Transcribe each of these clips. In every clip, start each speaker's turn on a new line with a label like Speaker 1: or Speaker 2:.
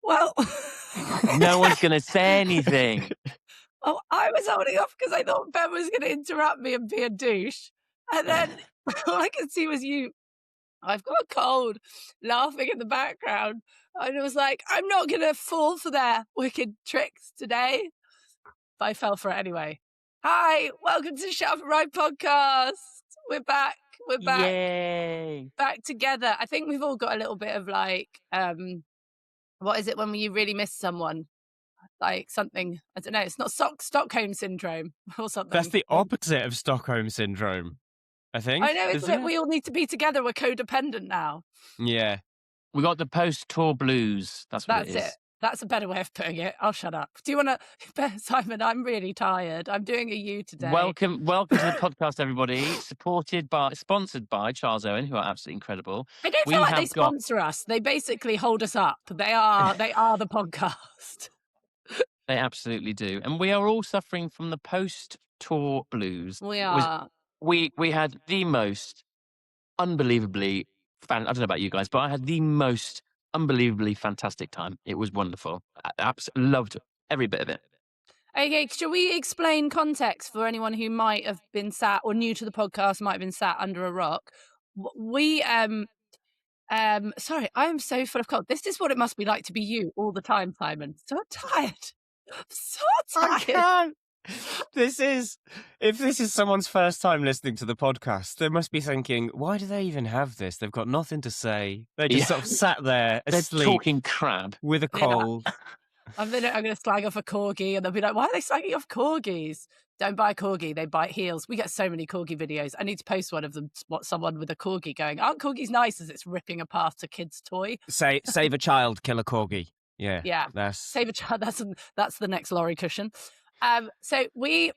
Speaker 1: Well,
Speaker 2: No one's going to say anything.
Speaker 1: oh, I was holding off because I thought Ben was going to interrupt me and be a douche. And then all I could see was you. I've got a cold, laughing in the background. And it was like, I'm not going to fall for their wicked tricks today. But I fell for it anyway. Hi, welcome to Shut Up and Ride podcast. We're back. We're back.
Speaker 2: Yay.
Speaker 1: Back together. I think we've all got a little bit of like, what is it when you really miss someone? Like something, I don't know, it's not Stockholm syndrome or something.
Speaker 3: That's the opposite of Stockholm syndrome, I think.
Speaker 1: I know, isn't it? We all need to be together. We're codependent now.
Speaker 3: Yeah.
Speaker 2: We got the post-tour blues. That's what it is.
Speaker 1: That's a better way of putting it. I'll shut up. Do you want to, Simon, I'm really tired. I'm doing a U today.
Speaker 2: Welcome to the podcast, everybody. Sponsored by Charles Owen, who are absolutely incredible.
Speaker 1: I don't feel like they sponsor us. They basically hold us up. They are the podcast.
Speaker 2: They absolutely do. And we are all suffering from the post-tour blues.
Speaker 1: We are.
Speaker 2: We had the most unbelievably I don't know about you guys, but I had the most unbelievably fantastic time. It was wonderful. I absolutely loved every bit of it.
Speaker 1: Okay, shall we explain context for anyone who might have been sat or new to the podcast, might have been sat under a rock? We sorry, I am so full of cold. This is what it must be like to be you all the time, Simon. So tired. So tired.
Speaker 3: I can't. If this is someone's first time listening to the podcast, they must be thinking, why do they even have this? They've got nothing to say. They just sort of sat there asleep.
Speaker 2: They're talking crab.
Speaker 3: With a cold.
Speaker 1: I'm going to slag off a corgi and they'll be like, why are they slagging off corgis? Don't buy a corgi, they bite heels. We get so many corgi videos. I need to post one of them, someone with a corgi going, aren't corgis nice as it's ripping apart a kid's toy?
Speaker 3: Save a child, kill a corgi. Yeah.
Speaker 1: Save a child. That's the next lorry cushion. So we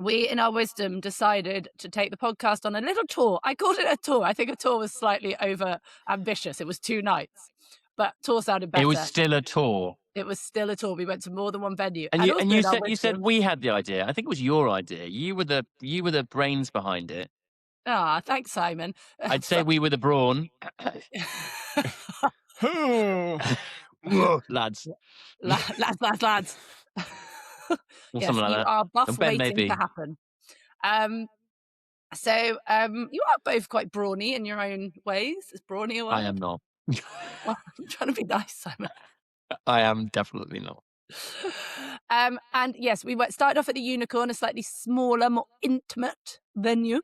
Speaker 1: in our wisdom decided to take the podcast on a little tour. I called it a tour. I think a tour was slightly over ambitious. It was 2 nights, but tour sounded better.
Speaker 2: It was still a tour.
Speaker 1: It was still a tour. We went to more than one venue.
Speaker 2: And you said we had the idea. I think it was your idea. You were the brains behind it.
Speaker 1: Ah, thanks, Simon.
Speaker 2: I'd say we were the brawn. Lads.
Speaker 1: Lads.
Speaker 2: Or
Speaker 1: yes,
Speaker 2: something like
Speaker 1: you
Speaker 2: that.
Speaker 1: are buff
Speaker 2: Ben,
Speaker 1: waiting
Speaker 2: maybe.
Speaker 1: to happen. So you are both quite brawny in your own ways. Is brawny a word?
Speaker 2: I am not.
Speaker 1: Well, I'm trying to be nice, Simon.
Speaker 2: I am definitely not.
Speaker 1: And yes, we started off at the Unicorn, a slightly smaller, more intimate venue.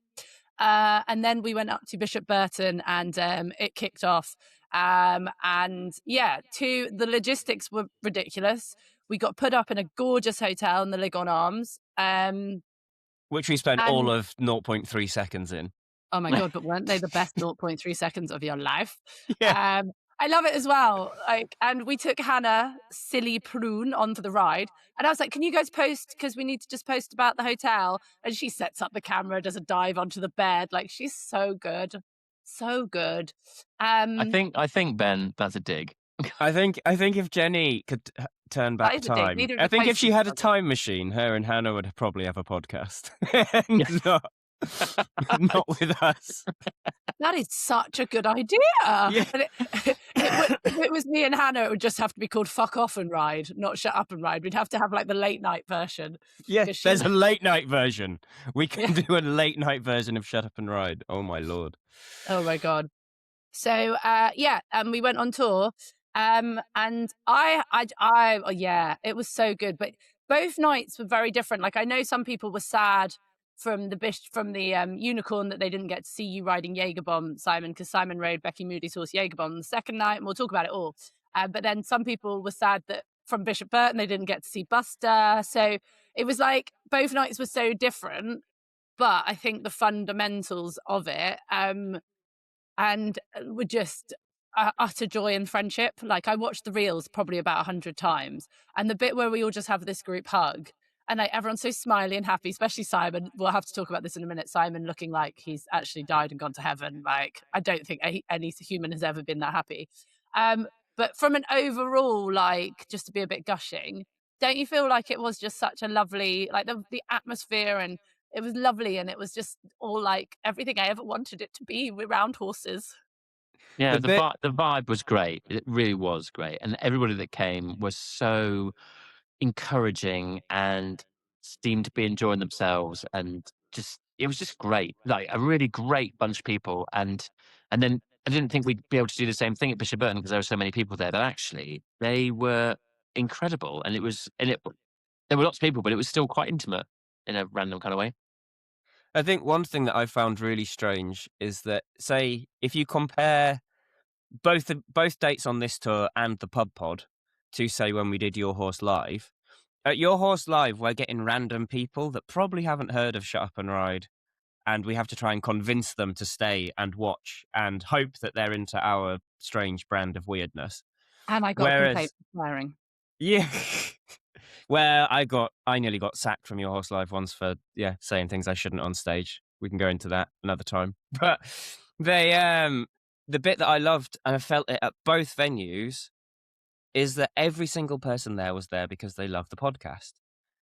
Speaker 1: And then we went up to Bishop Burton and it kicked off. And yeah, the logistics were ridiculous. We got put up in a gorgeous hotel in the Ligon Arms.
Speaker 3: Which we spent all of 0.3 seconds in.
Speaker 1: Oh my God, but weren't they the best 0.3 seconds of your life?
Speaker 3: Yeah.
Speaker 1: I love it as well. And we took Hannah, silly Prune, onto the ride. And I was like, can you guys post? Because we need to just post about the hotel. And she sets up the camera, does a dive onto the bed. Like, she's so good. So good.
Speaker 2: I think, Ben, that's a dig.
Speaker 3: I think if Jenny could turn back time, I think if she had a time machine, her and Hannah would probably have a podcast. Not with us.
Speaker 1: That is such a good idea.
Speaker 3: Yeah.
Speaker 1: If it was me and Hannah, it would just have to be called Fuck Off and Ride, not Shut Up and Ride. We'd have to have like the late night version.
Speaker 3: Yeah, there's a late night version. We can do a late night version of Shut Up and Ride. Oh my Lord.
Speaker 1: Oh my God. So we went on tour. And it was so good. But both nights were very different. Like, I know some people were sad from the Unicorn that they didn't get to see you riding Jägerbomb, Simon, because Simon rode Becky Moody's horse Jägerbomb the second night, and we'll talk about it all. But then some people were sad that from Bishop Burton they didn't get to see Buster. So it was like both nights were so different. But I think the fundamentals of it and were just utter joy and friendship. Like, I watched the reels probably about 100 times, and the bit where we all just have this group hug and like everyone's so smiley and happy, especially Simon. We'll have to talk about this in a minute. Simon looking like he's actually died and gone to heaven. Like, I don't think any human has ever been that happy. But from an overall, like, just to be a bit gushing, don't you feel like it was just such a lovely, like the atmosphere, and it was lovely, and it was just all like everything I ever wanted it to be around horses.
Speaker 2: Yeah,
Speaker 3: The bit
Speaker 2: the vibe was great. It really was great, and everybody that came was so encouraging and seemed to be enjoying themselves, and just it was just great. Like a really great bunch of people, and then I didn't think we'd be able to do the same thing at Bishop Burton because there were so many people there. But actually, they were incredible, and there were lots of people, but it was still quite intimate in a random kind of way.
Speaker 3: I think one thing that I found really strange is that, say, if you compare both dates on this tour and the pub pod to, say, when we did Your Horse Live, at Your Horse Live, we're getting random people that probably haven't heard of Shut Up and Ride, and we have to try and convince them to stay and watch and hope that they're into our strange brand of weirdness.
Speaker 1: And I got a complaint
Speaker 3: Whereas,
Speaker 1: for swearing.
Speaker 3: yeah, where I nearly got sacked from Your Horse Live once for saying things I shouldn't on stage. We can go into that another time. But the bit that I loved, and I felt it at both venues, is that every single person there was there because they loved the podcast.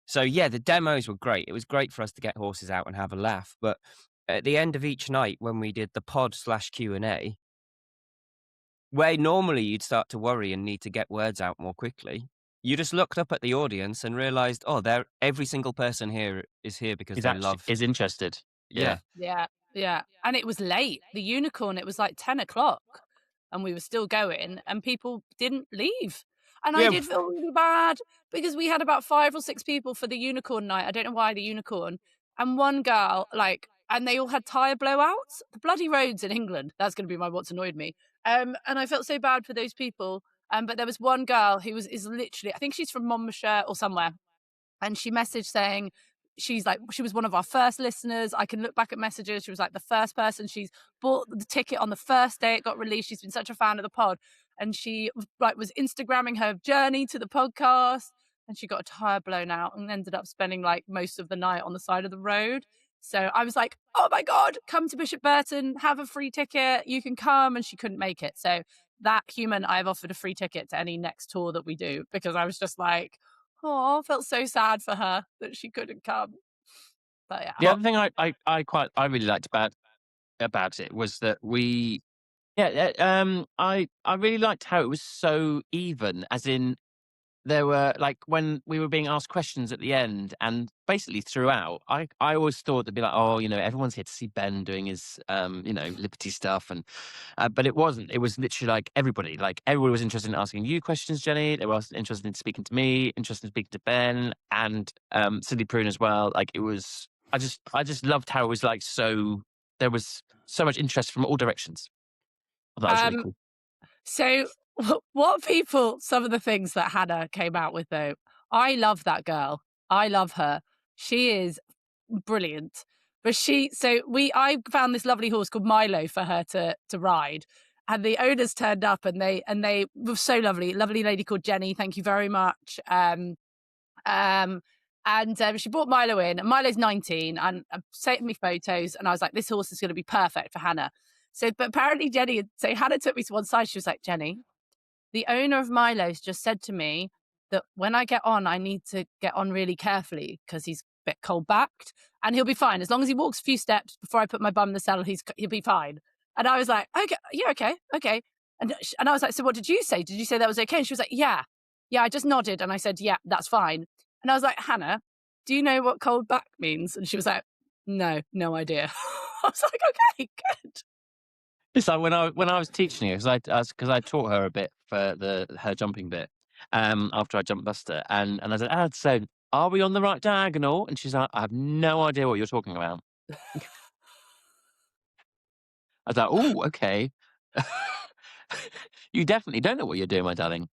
Speaker 3: So yeah, the demos were great. It was great for us to get horses out and have a laugh. But at the end of each night, when we did the pod/Q&A, where normally you'd start to worry and need to get words out more quickly, you just looked up at the audience and realized, every single person here is here because they love.
Speaker 2: Is interested. Yeah.
Speaker 1: Yeah. And it was late. The Unicorn, it was like 10 o'clock and we were still going and people didn't leave. And I did feel really bad because we had about 5 or 6 people for the Unicorn night. I don't know why the Unicorn. And one girl, and they all had tyre blowouts. The bloody roads in England. That's going to be what's annoyed me. And I felt so bad for those people. But there was one girl who is literally, I think she's from Monmouthshire or somewhere. And she messaged saying, she was one of our first listeners. I can look back at messages. She was like the first person. She's bought the ticket on the first day it got released. She's been such a fan of the pod. And she was Instagramming her journey to the podcast. And she got a tire blown out and ended up spending most of the night on the side of the road. So I was like, oh my God, come to Bishop Burton, have a free ticket. You can come. And she couldn't make it. So that human, I've offered a free ticket to any next tour that we do because I was just like, oh, I felt so sad for her that she couldn't come. But yeah.
Speaker 2: The other thing I really liked about it was that I really liked how it was so even, as in there were when we were being asked questions at the end and basically throughout, I always thought they'd be like, oh, everyone's here to see Ben doing his Liberty stuff, and but it wasn't. It was literally everybody was interested in asking you questions, Jenny. They were interested in speaking to me, interested in speaking to Ben, and Cindy Prune as well. It was. I just loved how it was so. There was so much interest from all directions. That was really cool.
Speaker 1: So some of the things that Hannah came out with though, I love that girl. I love her. She is brilliant. But I found this lovely horse called Milo for her to ride. And the owners turned up and they were so lovely. Lovely lady called Jenny. Thank you very much. She brought Milo in, and Milo's 19 and sent me photos. And I was like, this horse is going to be perfect for Hannah. But apparently Hannah took me to one side. She was like, Jenny, the owner of Milo's just said to me that when I get on, I need to get on really carefully because he's a bit cold backed and he'll be fine. As long as he walks a few steps before I put my bum in the saddle, he'll be fine. And I was like, okay, yeah, okay. And I was like, so what did you say? Did you say that was okay? And she was like, yeah, I just nodded. And I said, yeah, that's fine. And I was like, Hannah, do you know what cold back means? And she was like, no idea. I was like, okay, good.
Speaker 2: It's like when I was teaching her, because I taught her a bit for her jumping bit after I jumped Buster, and I said, so are we on the right diagonal? And she's like, I have no idea what you're talking about. I was like, oh, okay. You definitely don't know what you're doing, my darling.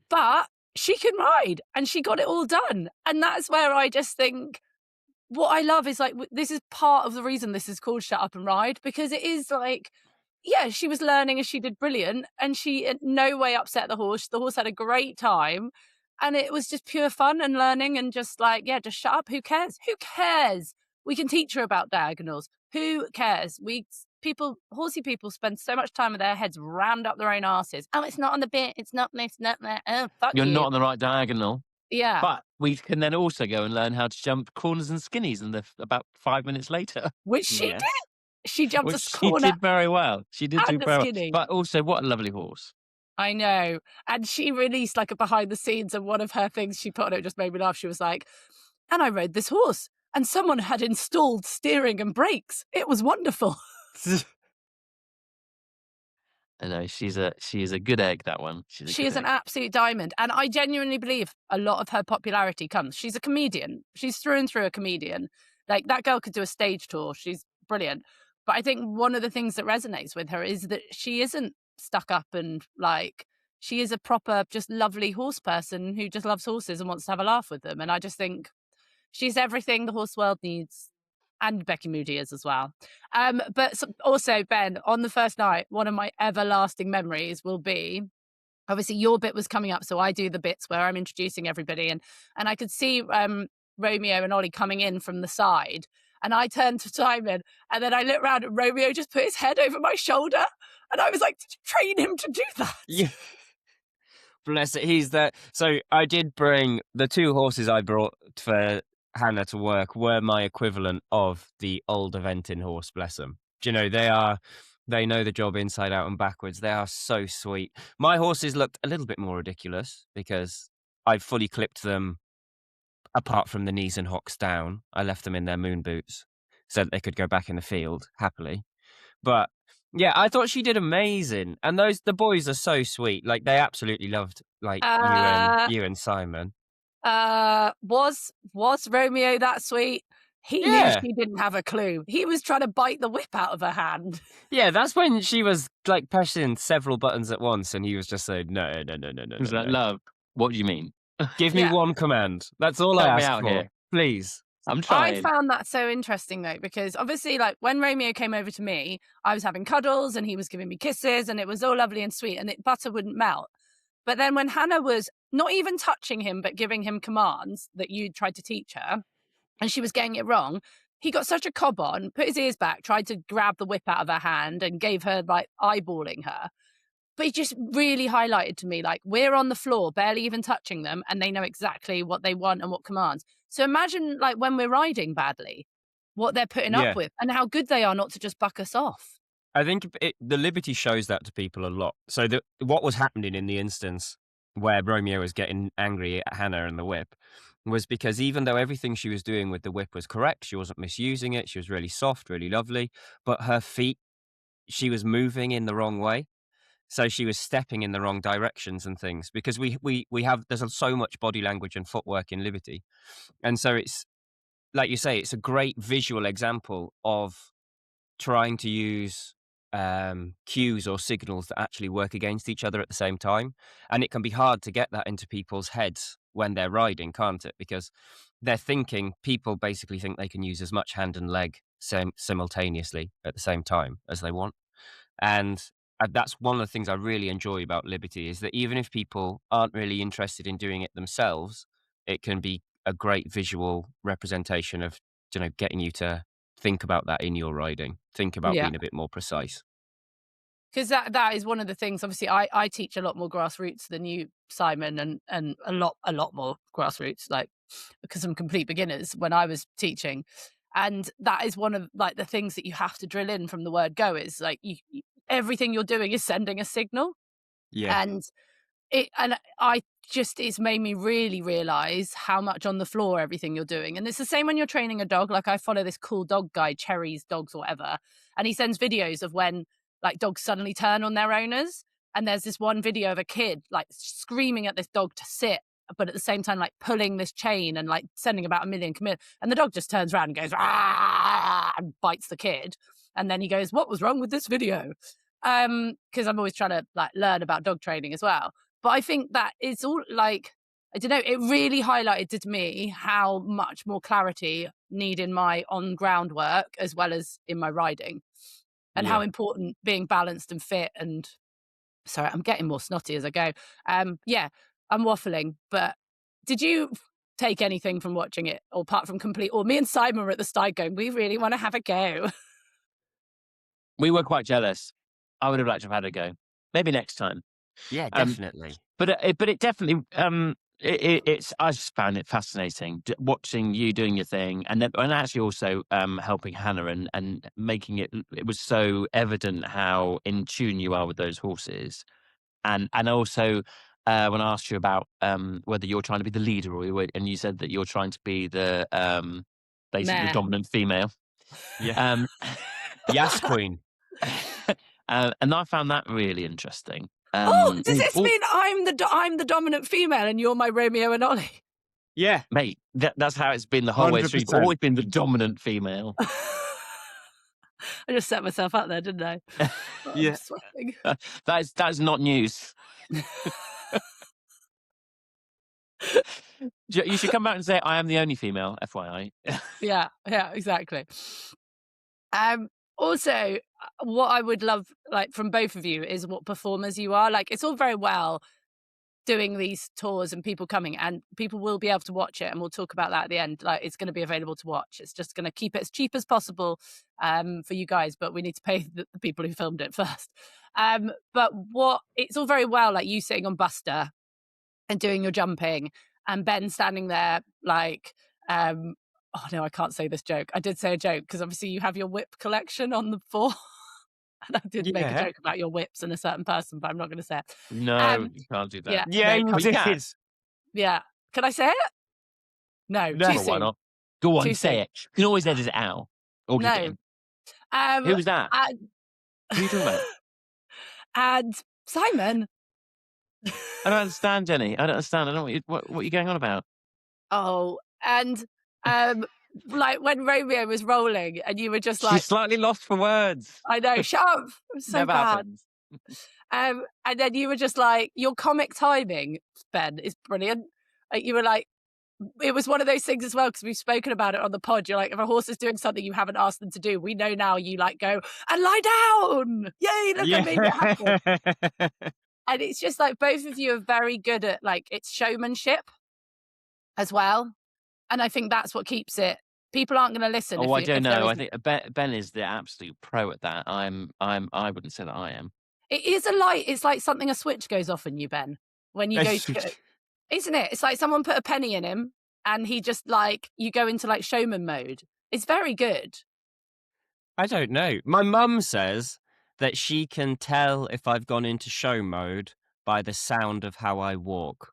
Speaker 1: But she can ride, and she got it all done, and that's where I just think what I love is this is part of the reason this is called Shut Up and Ride, because it is she was learning and she did brilliant, and she in no way upset the horse. The horse had a great time, and it was just pure fun and learning and just just shut up. Who cares? We can teach her about diagonals. Who cares? Horsey people spend so much time with their heads rammed up their own asses. Oh, it's not on the bit. It's not this, not that. Oh, fuck you.
Speaker 2: You're not on the right diagonal.
Speaker 1: Yeah.
Speaker 2: But we can then also go and learn how to jump corners and skinnies about 5 minutes later.
Speaker 1: Which she did. She jumped
Speaker 2: Well,
Speaker 1: a
Speaker 2: she
Speaker 1: corner
Speaker 2: did very well. She did do
Speaker 1: and a
Speaker 2: very well.
Speaker 1: skinny.
Speaker 2: But also, what a lovely horse.
Speaker 1: I know. And she released like a behind the scenes, and one of her things she put on it just made me laugh. She was like, and I rode this horse and someone had installed steering and brakes. It was wonderful.
Speaker 2: I know she is a good egg. That one. She's a
Speaker 1: She
Speaker 2: good
Speaker 1: is an
Speaker 2: egg.
Speaker 1: absolute diamond. And I genuinely believe a lot of her popularity comes. She's a comedian. She's through and through a comedian. Like that girl could do a stage tour. She's brilliant. But I think one of the things that resonates with her is that she isn't stuck up and like, she is a proper, just lovely horse person who just loves horses and wants to have a laugh with them. And I just think she's everything the horse world needs. And Becky Moody is as well. But also, Ben, on the first night, one of my everlasting memories will be obviously your bit was coming up, so I do the bits where I'm introducing everybody, and I could see Romeo and Ollie coming in from the side, and I turned to Simon, and then I looked around, and Romeo just put his head over my shoulder, and I was like, "Did you train him to do that?"
Speaker 3: Yeah. Bless it. He's the. So I did bring the 2 horses I brought for Hannah to work were my equivalent of the old eventing horse. Bless them. Do you know they know the job inside out and backwards. They are so sweet. My horses looked a little bit more ridiculous because I fully clipped them apart from the knees and hocks down. I left them in their moon boots so that they could go back in the field happily. But yeah, I thought she did amazing. And the boys are so sweet. Like they absolutely loved like
Speaker 1: Uh,
Speaker 3: you and Simon.
Speaker 1: was Romeo that sweet? He knew
Speaker 3: Yeah.
Speaker 1: she didn't have a clue. He was trying to bite the whip out of her hand.
Speaker 3: Yeah, that's when she was like pressing several buttons at once and he was just saying, no.
Speaker 2: Was that love? What do you mean?
Speaker 3: Give me
Speaker 1: Yeah.
Speaker 3: one command. That's all I
Speaker 2: Help me
Speaker 3: ask
Speaker 2: out
Speaker 3: for.
Speaker 2: here.
Speaker 3: Please.
Speaker 2: I'm
Speaker 1: I
Speaker 2: trying.
Speaker 1: found that so interesting though, because obviously, like when Romeo came over to me, I was having cuddles and he was giving me kisses and it was all lovely and sweet and butter wouldn't melt. But then when Hannah was not even touching him, but giving him commands that you tried to teach her, and she was getting it wrong, he got such a cob on, put his ears back, tried to grab the whip out of her hand and gave her like eyeballing her. But he just really highlighted to me, like, we're on the floor, barely even touching them, and they know exactly what they want and what commands. So imagine, like, when we're riding badly, what they're putting
Speaker 3: Yeah.
Speaker 1: up with and how good they are not to just buck us off.
Speaker 3: I think the Liberty shows that to people a lot. So what was happening in the instance where Romeo was getting angry at Hannah and the whip was because even though everything she was doing with the whip was correct, she wasn't misusing it, she was really soft, really lovely, but her feet, she was moving in the wrong way. So she was stepping in the wrong directions and things because we have there's so much body language and footwork in Liberty. And so it's like you say, it's a great visual example of trying to use cues or signals that actually work against each other at the same time. And it can be hard to get that into people's heads when they're riding, can't it? Because people basically think they can use as much hand and leg simultaneously at the same time as they want. And that's one of the things I really enjoy about Liberty is that even if people aren't really interested in doing it themselves, it can be a great visual representation of, getting you to think about that in your riding. Think about
Speaker 1: Yeah.
Speaker 3: being a bit more precise.
Speaker 1: Because that is one of the things. Obviously, I teach a lot more grassroots than you, Simon, and a lot more grassroots, like because I'm complete beginners when I was teaching. And that is one of like the things that you have to drill in from the word go is like everything you're doing is sending a signal.
Speaker 3: Yeah.
Speaker 1: And it's made me really realize how much on the floor everything you're doing. And it's the same when you're training a dog. Like I follow this cool dog guy, Cherry's Dogs or whatever, and he sends videos of when like dogs suddenly turn on their owners. And there's this one video of a kid like screaming at this dog to sit, but at the same time like pulling this chain and like sending about 1 million command. And the dog just turns around and goes "Ah!" and bites the kid. And then he goes, "What was wrong with this video?" Because I'm always trying to like learn about dog training as well. But I think that it's all like, I don't know, it really highlighted to me how much more clarity need in my on ground work as well as in my riding, and how important being balanced and fit. And sorry, I'm getting more snotty as I go. Yeah, I'm waffling, but did you take anything from watching it, or apart from or me and Simon were at the side going, we really want to have a go?
Speaker 2: We were quite jealous. I would have liked to have had a go. Maybe next time.
Speaker 3: Yeah, definitely.
Speaker 2: But it definitely It's I just found it fascinating watching you doing your thing, and actually also helping Hannah and making it. It was so evident how in tune you are with those horses, and also when I asked you about whether you're trying to be the leader and you said that you're trying to be the basically the
Speaker 1: Meh.
Speaker 2: dominant female.
Speaker 3: Yeah.
Speaker 2: Um,
Speaker 3: Yes, Queen.
Speaker 2: and I found that really interesting.
Speaker 1: Does this mean I'm the dominant female and you're my Romeo and Ollie?
Speaker 3: Yeah.
Speaker 2: Mate, that's how it's been the whole way through. You've
Speaker 3: 100%.
Speaker 2: always been the dominant female.
Speaker 1: I just set myself up there, didn't I? Oh,
Speaker 3: Yeah.
Speaker 1: I'm sweating.
Speaker 2: That is not news. You should come back and say, I am the only female, FYI.
Speaker 1: Yeah, exactly. Also, what I would love, like, from both of you is what performers you are. Like, it's all very well doing these tours and people coming, and people will be able to watch it, and we'll talk about that at the end. Like, it's going to be available to watch. It's just going to keep it as cheap as possible for you guys, but we need to pay the people who filmed it first. But it's all very well, like you sitting on Buster and doing your jumping, and Ben standing there like, oh no, I can't say this joke. I did say a joke because obviously you have your whip collection on the floor. And I did make a
Speaker 3: Yeah.
Speaker 1: joke about your whips and a certain person, but I'm not going to say it.
Speaker 2: No, you can't do that.
Speaker 1: Yeah,
Speaker 3: Yeah,
Speaker 1: no,
Speaker 3: you
Speaker 2: you can.
Speaker 3: did.
Speaker 1: yeah. Can I say it? No,
Speaker 3: No.
Speaker 1: too
Speaker 2: Well, why
Speaker 1: soon.
Speaker 2: not? Go on,
Speaker 1: Too
Speaker 2: say
Speaker 1: soon.
Speaker 2: it. You can always edit it out. Or keep it
Speaker 1: No.
Speaker 2: in. Who was that?
Speaker 1: And,
Speaker 2: Who are you talking about?
Speaker 1: and Simon.
Speaker 2: I don't understand, Jenny. I don't understand. I don't know what you're going on about.
Speaker 1: Oh, and like when Romeo was rolling and you were just
Speaker 2: She's
Speaker 1: like,
Speaker 2: slightly lost for words.
Speaker 1: I know, shut up. I'm so
Speaker 2: Never
Speaker 1: bad.
Speaker 2: happens.
Speaker 1: And then you were just like, your comic timing, Ben, is brilliant. You were like, it was one of those things as well, because we've spoken about it on the pod. You're like, if a horse is doing something you haven't asked them to do, we know now you like go and lie down. Yay, look, I made it happen. And it's just like both of you are very good at like it's showmanship as well. And I think that's what keeps it. People aren't going to listen.
Speaker 2: Oh, I don't know. I
Speaker 1: isn't.
Speaker 2: think Ben is the absolute pro at that. I wouldn't say that I am.
Speaker 1: It is a light. It's like something a switch goes off in you, Ben, when you go to go, isn't it? It's like someone put a penny in him and he just like, you go into like showman mode. It's very good.
Speaker 3: I don't know. My mum says that she can tell if I've gone into show mode by the sound of how I walk.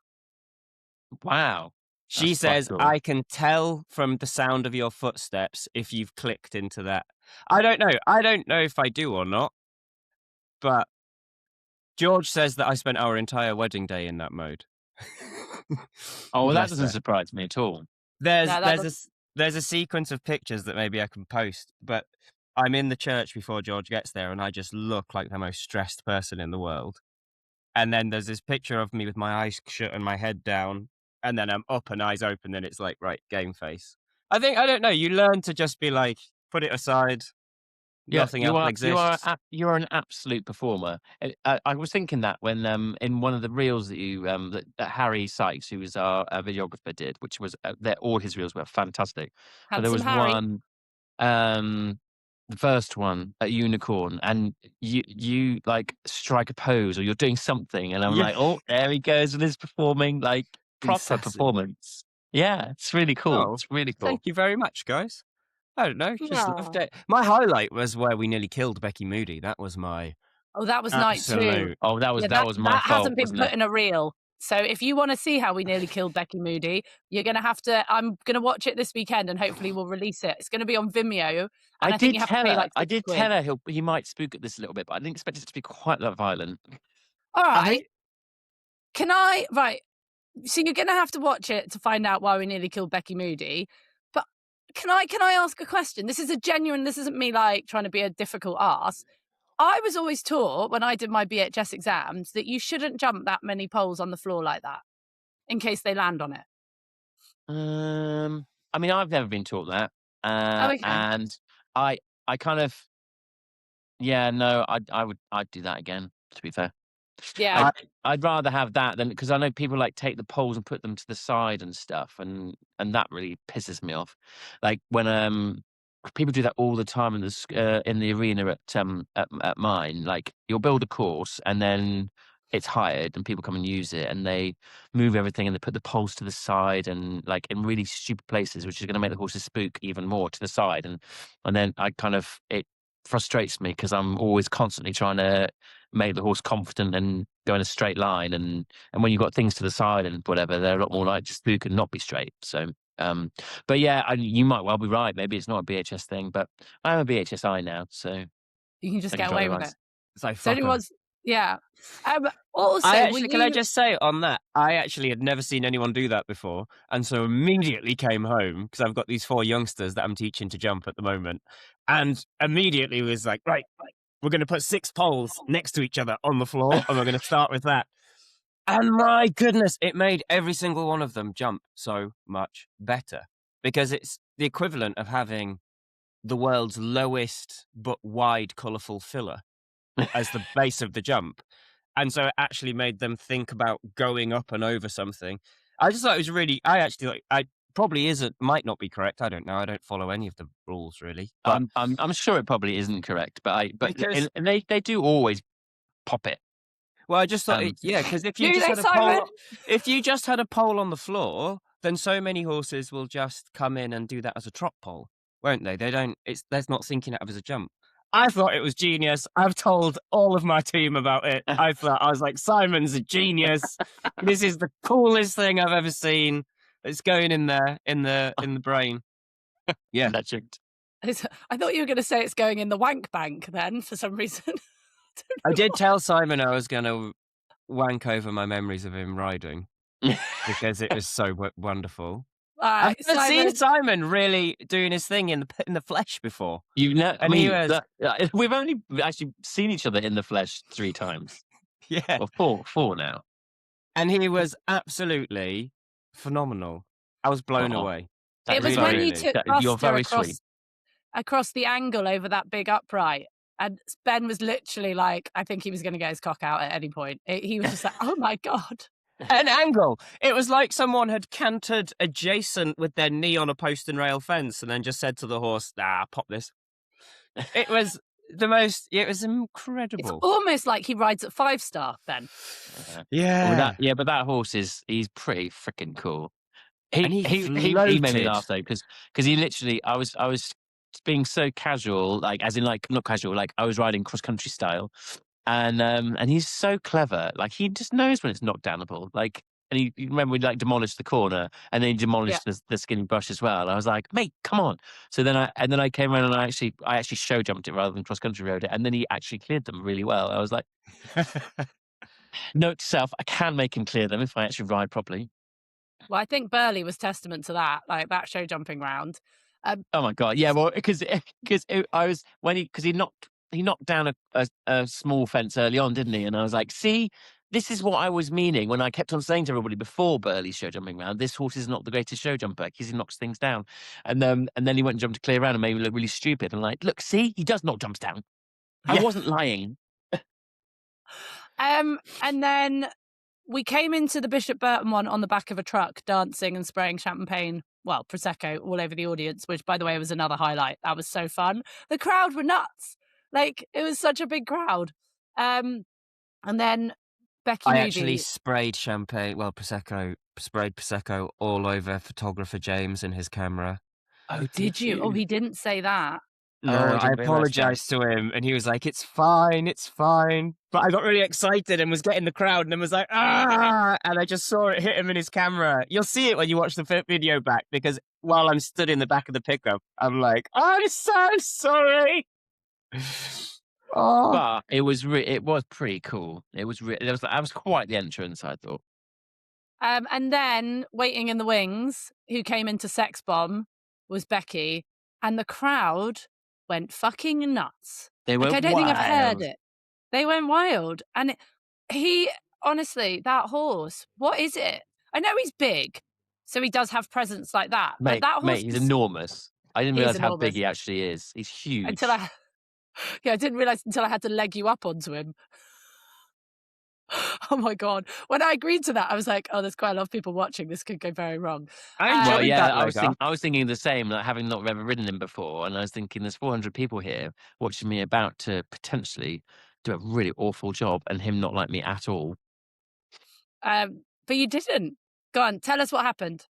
Speaker 2: Wow.
Speaker 3: She
Speaker 2: That's
Speaker 3: says,
Speaker 2: cool.
Speaker 3: I can tell from the sound of your footsteps if you've clicked into that. I don't know. I don't know if I do or not. But George says that I spent our entire wedding day in that mode.
Speaker 2: Oh, well, that
Speaker 3: Bless
Speaker 2: doesn't
Speaker 3: her.
Speaker 2: surprise me at all.
Speaker 3: There's
Speaker 1: No, that
Speaker 3: there's a sequence of pictures that maybe I can post, but I'm in the church before George gets there, and I just look like the most stressed person in the world. And then there's this picture of me with my eyes shut and my head down, and then I'm up and eyes open, and it's like, right, game face. I don't know. You learn to just be like, put it aside.
Speaker 2: Yeah,
Speaker 3: Nothing else exists.
Speaker 2: you are an absolute performer. I was thinking that when in one of the reels that you that Harry Sykes, who was our videographer, did, which was all his reels were fantastic. But there was
Speaker 1: Harry.
Speaker 2: one, the first one at Unicorn, and you like strike a pose or you're doing something, and I'm
Speaker 3: Yeah.
Speaker 2: like, oh, there he goes with his performing, like proper
Speaker 3: Sassy.
Speaker 2: performance. Yeah, it's really cool.
Speaker 3: Oh,
Speaker 2: It's really cool.
Speaker 3: Thank you very much, guys. I don't know. Just loved
Speaker 1: Aw.
Speaker 3: it. My highlight was where we nearly killed Becky Moody. That was my
Speaker 1: Oh, that was night 2.
Speaker 3: absolute.
Speaker 2: Oh, that was
Speaker 1: Yeah,
Speaker 2: was my
Speaker 1: that
Speaker 2: fault,
Speaker 1: hasn't been
Speaker 2: wasn't
Speaker 1: put
Speaker 2: it?
Speaker 1: in a reel. So if you want to see how we nearly killed Becky Moody, you're going to have to. I'm going to watch it this weekend, and hopefully we'll release it. It's going to be on Vimeo. And I think you have to pay like
Speaker 2: I
Speaker 1: £6.
Speaker 2: did tell her he might spook at this a little bit, but I didn't expect it to be quite that violent.
Speaker 1: All right. Can I? Right. So you're going to have to watch it to find out why we nearly killed Becky Moody. But can I ask a question? This is a genuine. This isn't me like trying to be a difficult ass. I was always taught when I did my BHS exams that you shouldn't jump that many poles on the floor like that in case they land on it.
Speaker 2: I mean, I've never been taught that,
Speaker 1: okay.
Speaker 2: and I kind of, yeah, no, I'd do that again. To be fair,
Speaker 1: Yeah.
Speaker 2: I'd rather have that than, because I know people like take the poles and put them to the side and stuff, and that really pisses me off. Like when people do that all the time in the arena at mine. Like you'll build a course, and then it's hired and people come and use it, and they move everything and they put the poles to the side and like in really stupid places, which is going to make the horses spook even more to the side. And then it frustrates me because I'm always constantly trying to make the horse confident and go in a straight line. And when you've got things to the side and whatever, they're a lot more likely to spook and not be straight. So, but yeah, you might well be right. Maybe it's not a BHS thing, but I'm a BHSI now, so
Speaker 1: You can just
Speaker 2: I can
Speaker 1: get
Speaker 2: try
Speaker 1: away
Speaker 2: the
Speaker 1: with
Speaker 2: rice.
Speaker 1: it.
Speaker 3: It's like,
Speaker 1: So
Speaker 3: fuck 'em.
Speaker 1: anyone's, yeah. Also,
Speaker 3: I
Speaker 1: were
Speaker 3: actually, can I
Speaker 1: you?
Speaker 3: just say on that, I actually had never seen anyone do that before. And so immediately came home because I've got these 4 youngsters that I'm teaching to jump at the moment. And immediately was like, right, we're going to put 6 poles next to each other on the floor and we're going to start with that. And my goodness, it made every single one of them jump so much better because it's the equivalent of having the world's lowest but wide, colourful filler as the base of the jump. And so it actually made them think about going up and over something. I just thought it was really, I probably might not be correct. I don't know. I don't follow any of the rules really. But
Speaker 2: I'm sure it probably isn't correct, but
Speaker 3: because,
Speaker 2: and they do always pop it.
Speaker 3: well, I just thought,
Speaker 2: Um,
Speaker 3: because if you
Speaker 1: Do
Speaker 3: just
Speaker 1: they,
Speaker 3: had a
Speaker 1: Simon?
Speaker 3: pole, if you just had a pole on the floor, then so many horses will just come in and do that as a trot pole, won't they? They're not thinking it up as a jump. I thought it was genius. I've told all of my team about it. I was like, Simon's a genius. This is the coolest thing I've ever seen. It's going in there in the brain. Yeah.
Speaker 2: legend.
Speaker 1: I thought you were going to say it's going in the wank bank then for some reason.
Speaker 3: I did tell Simon I was going to wank over my memories of him riding because it was so wonderful. I've never seen Simon really doing his thing in the flesh before.
Speaker 2: You know, I
Speaker 3: And he
Speaker 2: mean,
Speaker 3: was-
Speaker 2: we've only actually seen each other in the flesh 3 times,
Speaker 3: Yeah.
Speaker 2: or four now.
Speaker 3: And he was absolutely phenomenal. I was blown
Speaker 2: Aw.
Speaker 3: away.
Speaker 1: It was when you took
Speaker 2: You're
Speaker 1: Buster
Speaker 2: very sweet.
Speaker 1: across the angle over that big upright. And Ben was literally like, I think he was going to get his cock out at any point. He was just like, oh my God.
Speaker 3: An angle. It was like someone had cantered adjacent with their knee on a post and rail fence and then just said to the horse, pop this. It was it was incredible.
Speaker 1: It's almost like he rides at 5-star, Ben.
Speaker 3: Yeah.
Speaker 2: But that horse he's pretty freaking cool.
Speaker 3: And he
Speaker 2: made me laugh
Speaker 3: floated.
Speaker 2: though because he literally I was being so casual, like as in like not casual, like I was riding cross country style, and he's so clever. Like he just knows when it's knocked downable. Like, and you remember we like demolished the corner and then he demolished the skinny brush as well. I was like, mate, come on. So then I came around and I actually show jumped it rather than cross country rode it, and then he actually cleared them really well. I was like, note to self, I can make him clear them if I actually ride properly.
Speaker 1: Well, I think Burley was testament to that, like that show jumping round.
Speaker 2: Oh my god, yeah. Well, because he knocked down a small fence early on, didn't he? And I was like, see, this is what I was meaning when I kept on saying to everybody before Burley's show jumping round, this horse is not the greatest show jumper because he knocks things down. And then he went and jumped to clear around and made me look really stupid. And like, look, see, he does knock jumps down. I wasn't lying.
Speaker 1: And then we came into the Bishop Burton one on the back of a truck, dancing and spraying champagne, well, Prosecco all over the audience, which, by the way, was another highlight. That was so fun. The crowd were nuts. Like, it was such a big crowd. And then Becky Moody.
Speaker 3: I actually sprayed Prosecco all over photographer James and his camera.
Speaker 1: Oh, did you? Oh, he didn't say that.
Speaker 3: No, I apologized to him and he was like, it's fine. But I got really excited and was getting the crowd and was like, and I just saw it hit him in his camera. You'll see it when you watch the video back because while I'm stood in the back of the pickup, I'm like, I'm so sorry.
Speaker 2: But it was pretty cool. That was quite the entrance, I thought.
Speaker 1: And then waiting in the wings, who came into Sex Bomb was Becky, and the crowd went fucking nuts.
Speaker 2: They went
Speaker 1: I don't think I've heard
Speaker 2: wild.
Speaker 1: it. They went wild. And honestly, that horse, what is it? I know he's big, so he does have presence like that. But that horse
Speaker 2: he's enormous. I didn't
Speaker 1: He is
Speaker 2: realize how
Speaker 1: enormous.
Speaker 2: big he actually is. He's huge.
Speaker 1: I didn't realize until I had to leg you up onto him. Oh my God. When I agreed to that, I was like, oh, there's quite a lot of people watching. This could go very wrong.
Speaker 3: I enjoyed that.
Speaker 2: I was thinking the same, like having not ever ridden him before. And I was thinking there's 400 people here watching me about to potentially do a really awful job and him not like me at all.
Speaker 1: But you didn't. Go on, tell us what happened.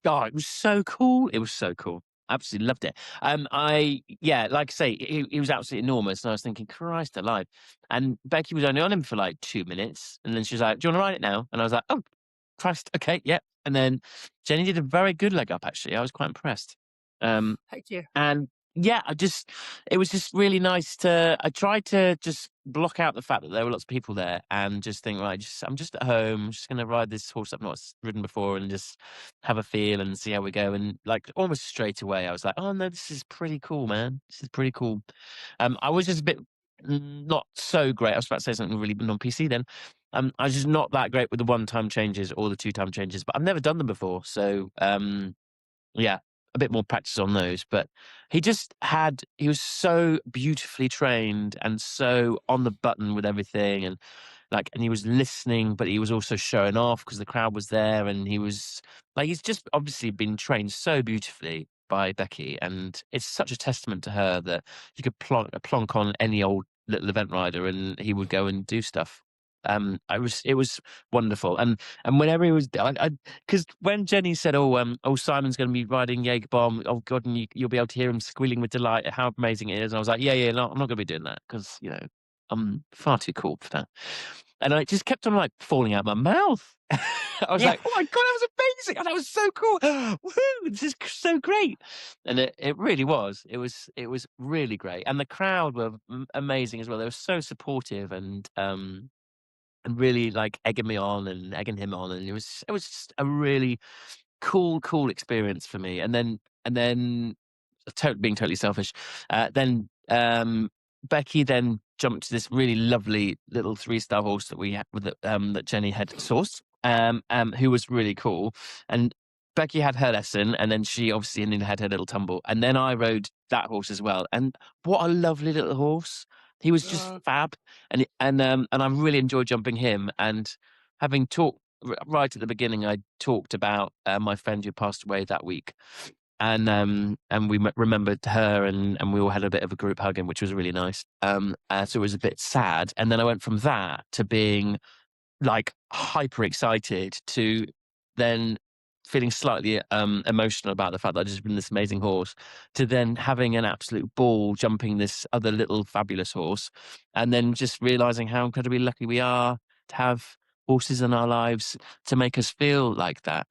Speaker 2: Oh, it was so cool. It was so cool. Absolutely loved it. Like I say, he was absolutely enormous. And I was thinking, Christ alive. And Becky was only on him for like 2 minutes. And then she was like, do you want to ride it now? And I was like, oh, Christ. Okay. Yeah. And then Jenny did a very good leg up, actually. I was quite impressed.
Speaker 1: Thank you.
Speaker 2: And yeah, it was just really nice I tried to just block out the fact that there were lots of people there and just think, right, I'm just at home, I'm just going to ride this horse I've not ridden before and just have a feel and see how we go. And like almost straight away, I was like, oh no, this is pretty cool, man. This is pretty cool. I was just a bit not so great. I was about to say something really non-PC then. I was just not that great with the one-time changes or the two-time changes, but I've never done them before. So, yeah, a bit more practice on those, but he was so beautifully trained and so on the button with everything and he was listening, but he was also showing off because the crowd was there and he was like, he's just obviously been trained so beautifully by Becky and it's such a testament to her that you could plonk on any old little event rider and he would go and do stuff. It was wonderful. And whenever he was, because when Jenny said, "Oh, Simon's going to be riding Jaeger Bomb. Oh God, and you'll be able to hear him squealing with delight at how amazing it is." And I was like, "Yeah, no, I'm not going to be doing that because I'm far too cool for that." And I just kept on like falling out my mouth. I was
Speaker 3: Yeah.
Speaker 2: like, "Oh my God, that was amazing! And that was so cool! Woohoo! This is so great!" And it really was. It was really great, and the crowd were amazing as well. They were so supportive and really like egging me on and egging him on, and it was just a really cool experience for me. And then being totally selfish, then Becky then jumped to this really lovely little 3-star horse that we had that Jenny had sourced, who was really cool. And Becky had her lesson, and then she obviously had her little tumble, and then I rode that horse as well. And what a lovely little horse! He was just fab, and I really enjoyed jumping him. And having talked right at the beginning, I talked about my friend who passed away that week, and we remembered her, and we all had a bit of a group hugging, which was really nice. So it was a bit sad, and then I went from that to being like hyper excited to then feeling slightly emotional about the fact that I'd just been this amazing horse, to then having an absolute ball jumping this other little fabulous horse, and then just realizing how incredibly lucky we are to have horses in our lives to make us feel like that.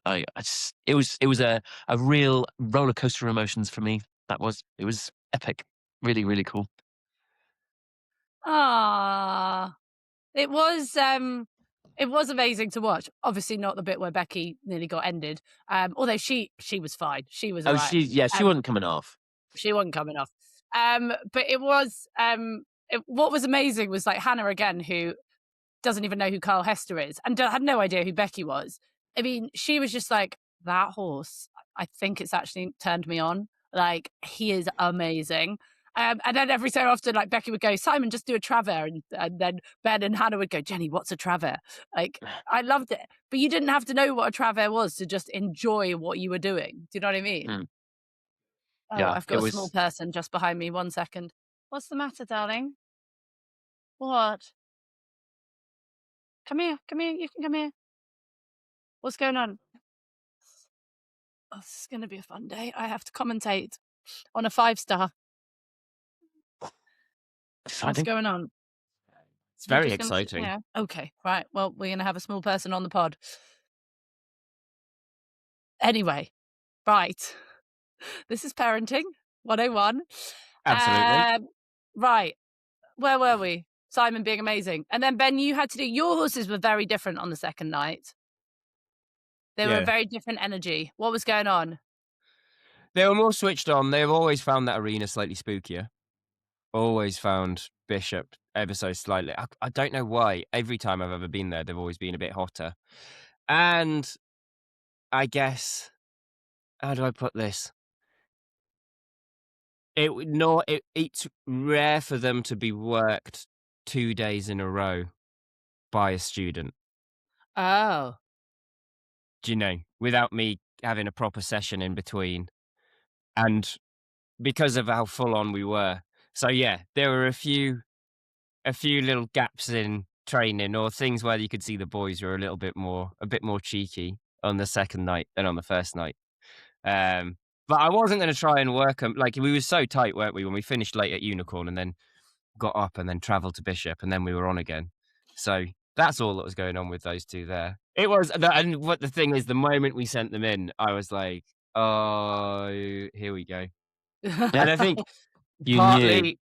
Speaker 2: It was a real roller coaster of emotions for me. It was epic, really, really cool.
Speaker 1: Ah, it was amazing to watch. Obviously not the bit where Becky nearly got ended. Although she was fine. She was all right.
Speaker 2: She wasn't coming off.
Speaker 1: She wasn't coming off. But it was what was amazing was like Hannah again, who doesn't even know who Carl Hester is and had no idea who Becky was. I mean, she was just like, that horse, I think it's actually turned me on. Like, he is amazing. And then every so often, like Becky would go, Simon, just do a travers. And then Ben and Hannah would go, Jenny, what's a travers? Like, I loved it. But you didn't have to know what a travers was to just enjoy what you were doing. Do you know what I mean?
Speaker 2: Mm.
Speaker 1: Oh,
Speaker 2: Yeah,
Speaker 1: I've got a small person just behind me. 1 second. What's the matter, darling? What? Come here. You can come here. What's going on? Oh, this is going to be a fun day. I have to commentate on a 5-star. What's going on?
Speaker 3: It's very exciting.
Speaker 1: Yeah. Okay, right. Well, we're going to have a small person on the pod. Anyway, right. This is Parenting 101.
Speaker 3: Absolutely.
Speaker 1: Right. Where were we? Simon being amazing. And then, Ben, you had to do... Your horses were very different on the second night. They were a very different energy. What was going on?
Speaker 3: They were more switched on. They've always found that arena slightly spookier. Always found Bishop ever so slightly. I don't know why. Every time I've ever been there, they've always been a bit hotter. And I guess, how do I put this? It's rare for them to be worked 2 days in a row by a student.
Speaker 1: Oh.
Speaker 3: Do you know? Without me having a proper session in between. And because of how full on we were. So yeah, there were a few little gaps in training or things where you could see the boys were a bit more cheeky on the second night than on the first night. But I wasn't going to try and work them. Like, we were so tight, weren't we, when we finished late at Unicorn and then got up and then travelled to Bishop and then we were on again. So that's all that was going on with those two there. It was, and what the thing is, the moment we sent them in, I was like, oh, here we go. And I think
Speaker 2: You knew.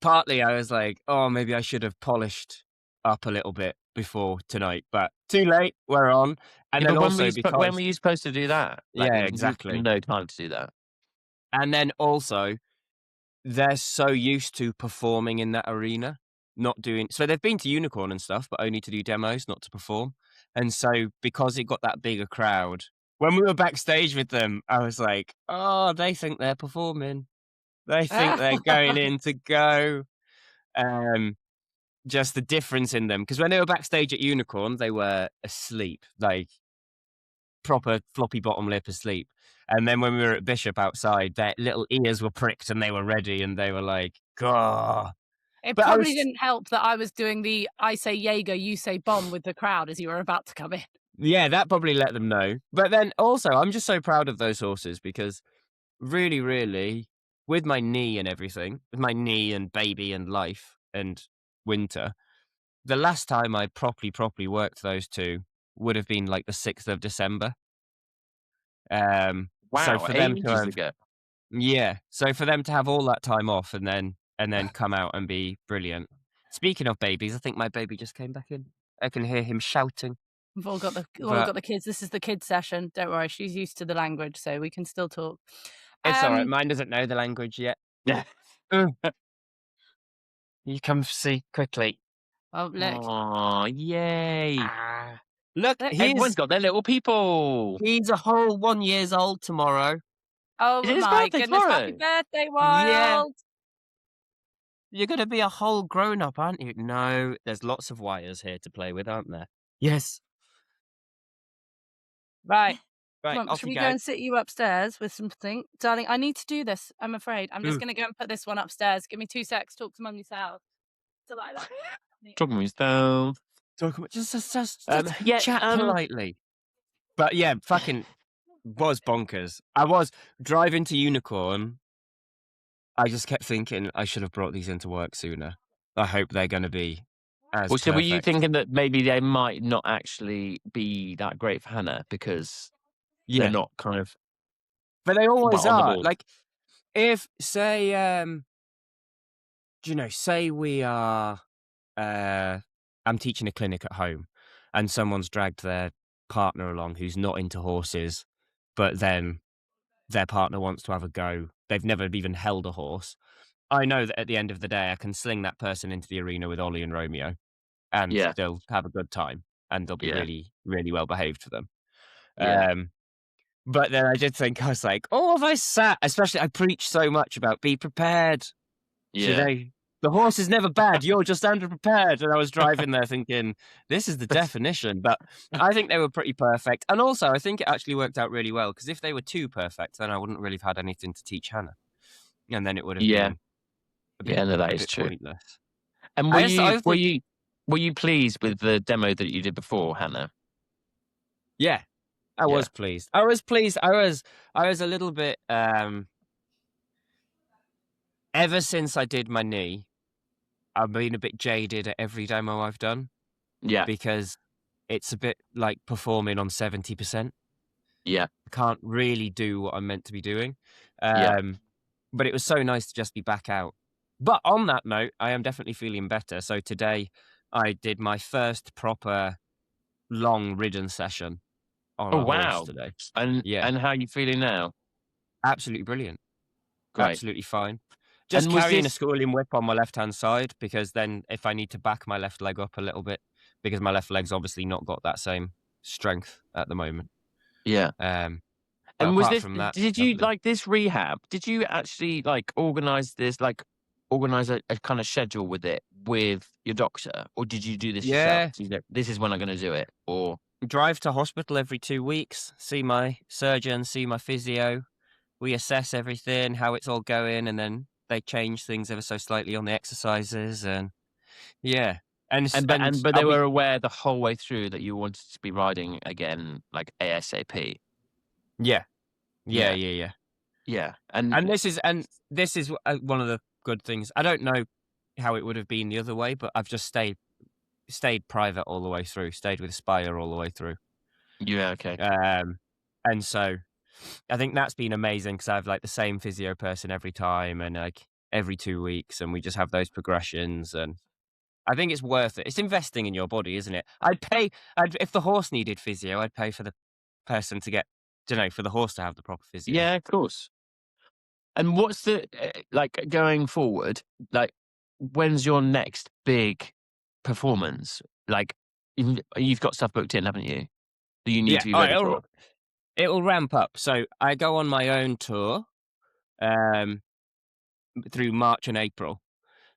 Speaker 3: partly I was like, oh, maybe I should have polished up a little bit before tonight, but too late, we're on. And then also
Speaker 2: when were you supposed to do that? Like,
Speaker 3: yeah, exactly.
Speaker 2: No time to do that.
Speaker 3: And then also, they're so used to performing in that arena, not doing. So they've been to Unicorn and stuff, but only to do demos, not to perform. And so because it got that bigger crowd, when we were backstage with them, I was like, oh, they think they're performing. They think they're going in to go. Just the difference in them. Because when they were backstage at Unicorn, they were asleep, like proper floppy bottom lip asleep. And then when we were at Bishop outside, their little ears were pricked and they were ready and they were like, God.
Speaker 1: It
Speaker 3: But
Speaker 1: probably didn't help that I was doing the I say Jaeger, you say bomb with the crowd as you were about to come in.
Speaker 3: Yeah, that probably let them know. But then also, I'm just so proud of those horses because really, really, with my knee and everything, with my knee and baby and life and winter, the last time I properly worked those two would have been like the 6th of December.
Speaker 2: Wow,
Speaker 3: so for them to have,
Speaker 2: ago.
Speaker 3: yeah, so for them to have all that time off and then come out and be brilliant. Speaking of babies, I think my baby just came back in. I can hear him shouting.
Speaker 1: We've all got the kids. This is the kids session. Don't worry, she's used to the language, so we can still talk.
Speaker 3: It's all right. Mine doesn't know the language yet.
Speaker 2: Yeah. You come see quickly.
Speaker 1: Oh, look.
Speaker 2: Oh, yay.
Speaker 3: Look,
Speaker 2: everyone's got their little people.
Speaker 3: He's a whole 1 year old tomorrow.
Speaker 1: Oh
Speaker 2: Is it his
Speaker 1: my
Speaker 2: birthday
Speaker 1: goodness,
Speaker 2: tomorrow?
Speaker 1: happy birthday, Wild.
Speaker 3: Yeah. You're going to be a whole grown-up, aren't you? No, there's lots of wires here to play with, aren't there? Yes.
Speaker 1: Right.
Speaker 3: Right,
Speaker 1: Come on,
Speaker 3: off
Speaker 1: should
Speaker 3: you
Speaker 1: we
Speaker 3: go.
Speaker 1: go and sit you upstairs with something? Darling, I need to do this, I'm afraid. I'm just going to go and put this one upstairs. Give me 2 secs. Talk to Mum yourself. So like that.
Speaker 2: Talking myself.
Speaker 3: Just
Speaker 2: Yeah,
Speaker 3: chat politely. But yeah, fucking was bonkers. I was driving to Unicorn. I just kept thinking I should have brought these into work sooner. I hope they're going to be as
Speaker 2: Well, so were you
Speaker 3: perfect.
Speaker 2: thinking that maybe they might not actually be that great for Hannah because they're not kind of.
Speaker 3: But they always
Speaker 2: on the
Speaker 3: are.
Speaker 2: board.
Speaker 3: Like, if, say, say we are, I'm teaching a clinic at home and someone's dragged their partner along who's not into horses, but then their partner wants to have a go. They've never even held a horse. I know that at the end of the day, I can sling that person into the arena with Ollie and Romeo and they'll have a good time and they'll be really, really well behaved for them. But then I did think, I was like, oh, have I sat? Especially, I preach so much about be prepared.
Speaker 2: Yeah.
Speaker 3: The horse is never bad. You're just underprepared. And I was driving there thinking, this is the definition. But I think they were pretty perfect. And also, I think it actually worked out really well because if they were too perfect, then I wouldn't really have had anything to teach Hannah. And then it would have been a bit,
Speaker 2: that is true.
Speaker 3: Pointless.
Speaker 2: And were you pleased with the demo that you did before, Hannah?
Speaker 3: Yeah. I was pleased. I was a little bit ever since I did my knee, I've been a bit jaded at every demo I've done.
Speaker 2: Yeah.
Speaker 3: Because it's a bit like performing on 70%.
Speaker 2: Yeah.
Speaker 3: I can't really do what I'm meant to be doing. But it was so nice to just be back out. But on that note, I am definitely feeling better. So today I did my first proper long ridden session on a horse today.
Speaker 2: And how are you feeling now?
Speaker 3: Absolutely brilliant.
Speaker 2: Great.
Speaker 3: Absolutely fine. Just carrying a schooling whip on my left-hand side because then if I need to back my left leg up a little bit, because my left leg's obviously not got that same strength at the moment.
Speaker 2: Yeah.
Speaker 3: And
Speaker 2: was this, did you, like this rehab, did you actually like organize a kind of schedule with it with your doctor? Or did you do this yourself? So this is when I'm going to do it? Or
Speaker 3: drive to hospital every 2 weeks, see my surgeon, see my physio. We assess everything, how it's all going, and then they change things ever so slightly on the exercises. And
Speaker 2: But they were aware the whole way through that you wanted to be riding again, like ASAP.
Speaker 3: Yeah.
Speaker 2: And
Speaker 3: this is one of the good things. I don't know how it would have been the other way, but I've just stayed private all the way through, stayed with Spire all the way through.
Speaker 2: Yeah, okay.
Speaker 3: And so I think that's been amazing because I have like the same physio person every time and like every 2 weeks, and we just have those progressions, and I think it's worth it. It's investing in your body, isn't it? If the horse needed physio, I'd pay for the person to get, for the horse to have the proper physio.
Speaker 2: Yeah, of course. And what's the like going forward? Like, when's your next big performance? Like, you've got stuff booked in, haven't you? That you need to be ready for.
Speaker 3: It'll ramp up. So I go on my own tour through March and April.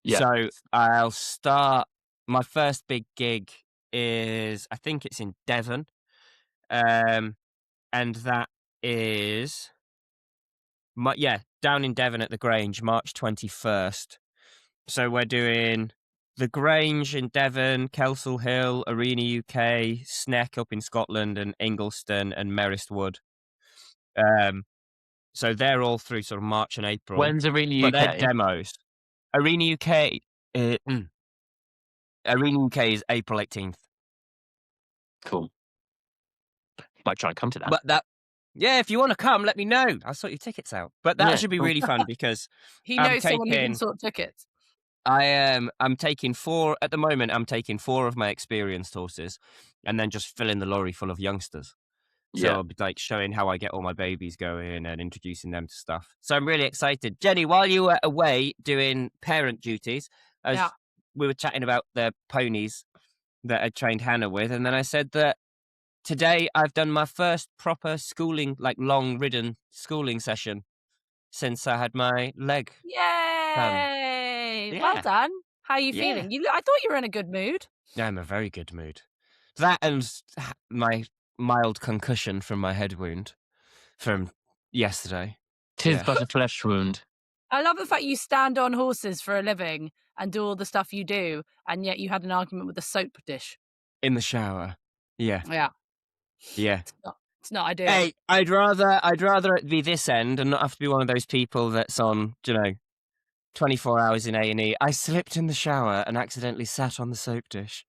Speaker 2: Yeah.
Speaker 3: So I'll start. My first big gig is, I think it's in Devon, and that is down in Devon at the Grange, March 21st. So we're doing the Grange in Devon, Kelsall Hill, Arena UK, Sneck up in Scotland, and Ingliston and Merist Wood. So they're all through sort of March and April.
Speaker 2: When's Arena UK?
Speaker 3: But they're demos. Arena UK. Arena UK is April 18th.
Speaker 2: Cool. Might try and come to that.
Speaker 3: But if you want to come, let me know. I'll sort your tickets out. But that should be really fun because
Speaker 1: he knows someone who can sort tickets.
Speaker 3: I'm taking 4 at the moment. I'm taking 4 of my experienced horses, and then just filling the lorry full of youngsters. So I'll be like showing how I get all my babies going and introducing them to stuff. So I'm really excited. Jenny, while you were away doing parent duties, we were chatting about the ponies that I trained Hannah with, and then I said that today I've done my first proper schooling, like long ridden schooling session since I had my leg.
Speaker 1: Yay! Well done. How are you feeling? I thought you were in a good mood.
Speaker 3: Yeah, I'm in a very good mood. That and my mild concussion from my head wound from yesterday.
Speaker 2: 'Tis but a flesh wound.
Speaker 1: I love the fact you stand on horses for a living and do all the stuff you do, and yet you had an argument with a soap dish
Speaker 3: in the shower. Yeah.
Speaker 1: It's not ideal.
Speaker 3: Hey, I'd rather it be this end and not have to be one of those people that's on 24 hours in A&E. I slipped in the shower and accidentally sat on the soap dish.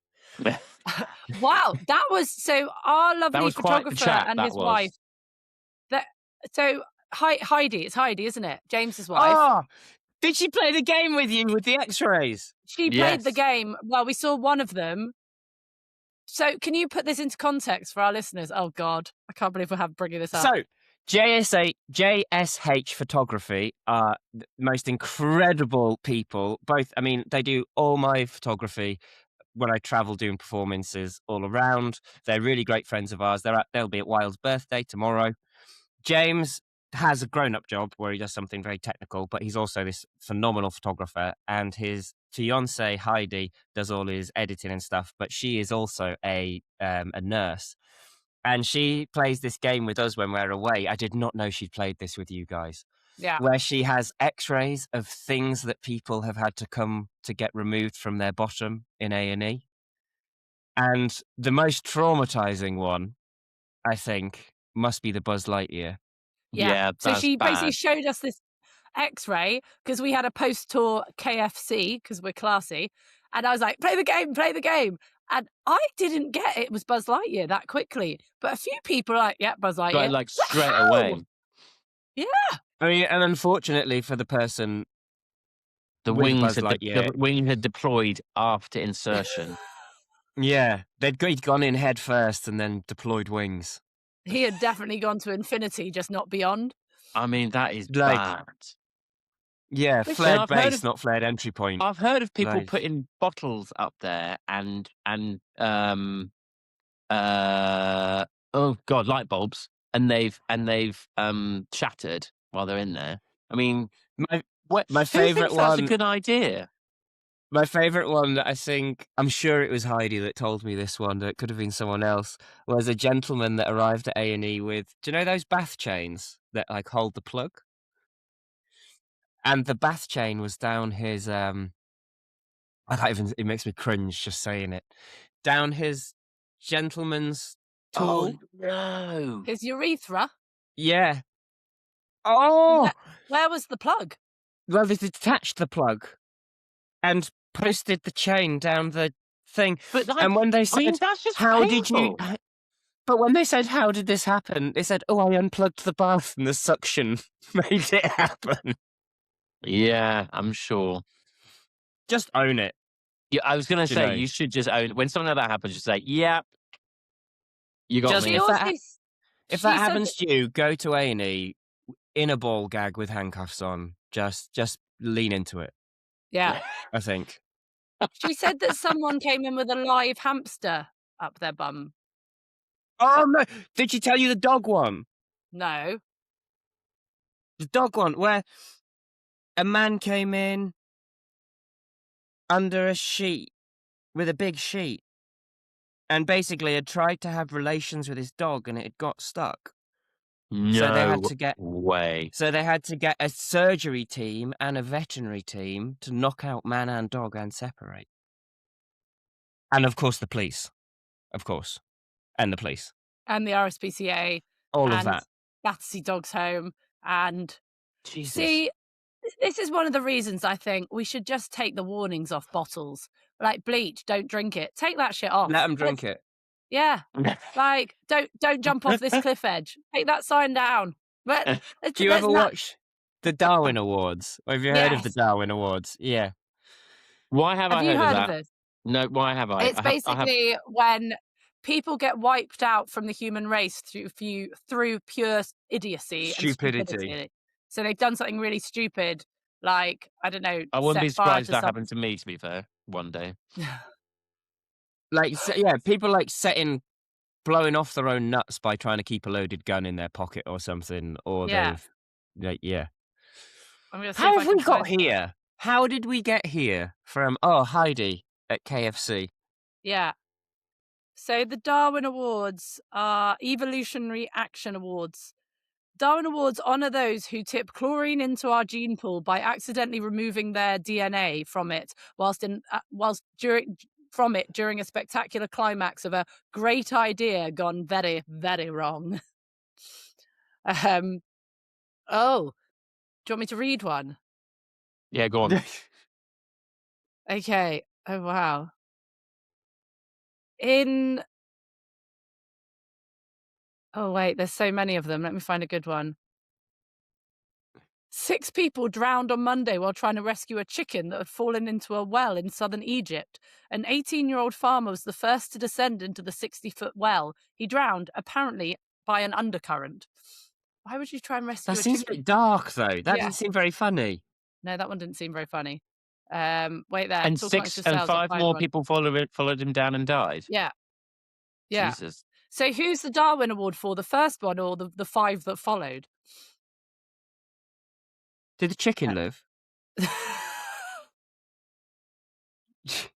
Speaker 1: Wow, that was so. Our lovely photographer and his wife. Heidi, it's Heidi, isn't it? James's wife.
Speaker 3: Oh, did she play the game with you with the X-rays?
Speaker 1: She played the game. Well, we saw one of them. So, can you put this into context for our listeners? Oh God, I can't believe we're bringing this up.
Speaker 3: So, JSH Photography are the most incredible people. Both, I mean, they do all my photography when I travel doing performances all around. They're really great friends of ours. They'll be at Wild's birthday tomorrow. James has a grown-up job where he does something very technical, but he's also this phenomenal photographer, and his fiancée Heidi does all his editing and stuff, but she is also a nurse, and she plays this game with us when we're away. I did not know she'd played this with you guys.
Speaker 1: Yeah.
Speaker 3: Where she has X-rays of things that people have had to come to get removed from their bottom in A&E. And the most traumatizing one, I think, must be the Buzz Lightyear.
Speaker 1: Yeah, so she basically showed us this X-ray because we had a post-tour KFC because we're classy, and I was like, play the game, and I didn't get it was Buzz Lightyear that quickly, but a few people are like, yeah, Buzz Lightyear,
Speaker 2: like straight away.
Speaker 1: Yeah,
Speaker 3: I mean, and unfortunately for the person,
Speaker 2: the wings had deployed after insertion.
Speaker 3: Yeah, they'd gone in head first and then deployed wings.
Speaker 1: He had definitely gone to infinity, just not beyond.
Speaker 2: I mean, that is bad.
Speaker 3: Yeah, flared base, not flared entry point.
Speaker 2: I've heard of people putting bottles up there and light bulbs, and they've shattered while they're in there. I mean,
Speaker 3: my favorite one.
Speaker 2: That's a good idea.
Speaker 3: My favorite one, I'm sure it was Heidi that told me this one, that it could have been someone else, was a gentleman that arrived at A&E with, do you know those bath chains that like hold the plug? And the bath chain was down his I can't even. It makes me cringe just saying it. Down his gentleman's
Speaker 2: Oh
Speaker 3: tool.
Speaker 2: no!
Speaker 1: His urethra.
Speaker 3: Yeah. Oh,
Speaker 1: Where was the plug?
Speaker 3: well, they detached the plug and posted the chain down the thing.
Speaker 2: But like,
Speaker 3: And when they
Speaker 2: I mean,
Speaker 3: said,
Speaker 2: that's just
Speaker 3: "How did you?"
Speaker 2: painful.
Speaker 3: But when they said, "How did this happen?" They said, "Oh, I unplugged the bath and the suction made it happen."
Speaker 2: Yeah, I'm sure.
Speaker 3: Just own it.
Speaker 2: Yeah, I was gonna
Speaker 3: You
Speaker 2: say
Speaker 3: know.
Speaker 2: you should just own when something like that happens. Just say, "Yeah, you got
Speaker 3: Just
Speaker 1: She
Speaker 2: me."
Speaker 1: also
Speaker 3: if that
Speaker 1: she said
Speaker 3: happens
Speaker 1: that,
Speaker 3: to you, go to A&E in a ball gag with handcuffs on. Just lean into it.
Speaker 1: yeah.
Speaker 3: I think.
Speaker 1: She said that someone came in with a live hamster up their bum.
Speaker 3: Oh no! Did she tell you the dog one?
Speaker 1: No.
Speaker 3: The dog one where a man came in under a sheet with a big sheet and basically had tried to have relations with his dog and it had got stuck. So they had
Speaker 2: No
Speaker 3: to get
Speaker 2: way.
Speaker 3: So they had to get a surgery team and a veterinary team to knock out man and dog and separate. And of course the police. Of course. And the police.
Speaker 1: And the RSPCA
Speaker 3: All of
Speaker 1: and
Speaker 3: that.
Speaker 1: Battersea Dogs Home. And
Speaker 2: Jesus.
Speaker 1: see, this is one of the reasons I think we should just take the warnings off bottles. Like bleach, don't drink it. Take that shit off.
Speaker 3: Let them drink it.
Speaker 1: Yeah. Like, don't jump off this cliff edge. Take that sign down. But
Speaker 3: Do you
Speaker 1: there's
Speaker 3: ever
Speaker 1: not.
Speaker 3: watch the Darwin Awards? Have you heard of the
Speaker 1: Yes.
Speaker 3: Darwin Awards? Yeah.
Speaker 2: Why have
Speaker 1: Have
Speaker 2: I
Speaker 1: you
Speaker 2: heard of
Speaker 1: heard of
Speaker 2: that?
Speaker 1: this?
Speaker 2: No, why have I?
Speaker 1: It's
Speaker 2: I have.
Speaker 1: basically when people get wiped out from the human race through pure idiocy and
Speaker 3: Stupidity.
Speaker 1: stupidity. So they've done something really stupid, like, I don't know,
Speaker 2: I wouldn't
Speaker 1: set
Speaker 2: be
Speaker 1: fire
Speaker 2: surprised
Speaker 1: to
Speaker 2: if that
Speaker 1: some.
Speaker 2: happened to me. To be fair, one day.
Speaker 3: Like, yeah, people like blowing off their own nuts by trying to keep a loaded gun in their pocket or something, or
Speaker 1: Yeah.
Speaker 3: yeah.
Speaker 1: I'm gonna see
Speaker 3: How
Speaker 1: if I
Speaker 3: have
Speaker 1: can
Speaker 3: we got
Speaker 1: find.
Speaker 3: here? How did we get here from, Heidi at KFC?
Speaker 1: Yeah. So the Darwin Awards are Evolutionary Action Awards. Darwin Awards honour those who tip chlorine into our gene pool by accidentally removing their DNA from it during a spectacular climax of a great idea gone very, very wrong. Oh, do you want me to read one?
Speaker 2: Yeah, go on.
Speaker 1: Okay. Oh, wow. Oh, wait, there's so many of them. Let me find a good one. 6 people drowned on Monday while trying to rescue a chicken that had fallen into a well in southern Egypt. An 18-year-old farmer was the first to descend into the 60-foot well. He drowned, apparently, by an undercurrent. Why would you try and rescue
Speaker 3: That
Speaker 1: a
Speaker 3: seems a
Speaker 1: chicken?
Speaker 3: bit dark, though. That
Speaker 1: Yeah.
Speaker 3: didn't seem very funny.
Speaker 1: No, that one didn't seem very funny. Wait there.
Speaker 2: And
Speaker 1: Talk amongst
Speaker 2: 6 and
Speaker 1: yourselves. I'll
Speaker 2: 5
Speaker 1: find
Speaker 2: more
Speaker 1: one.
Speaker 2: people followed him down and died.
Speaker 1: Yeah. Yeah.
Speaker 2: Jesus.
Speaker 1: So who's the Darwin Award for? The first one or the 5 that followed?
Speaker 3: Did the chicken live?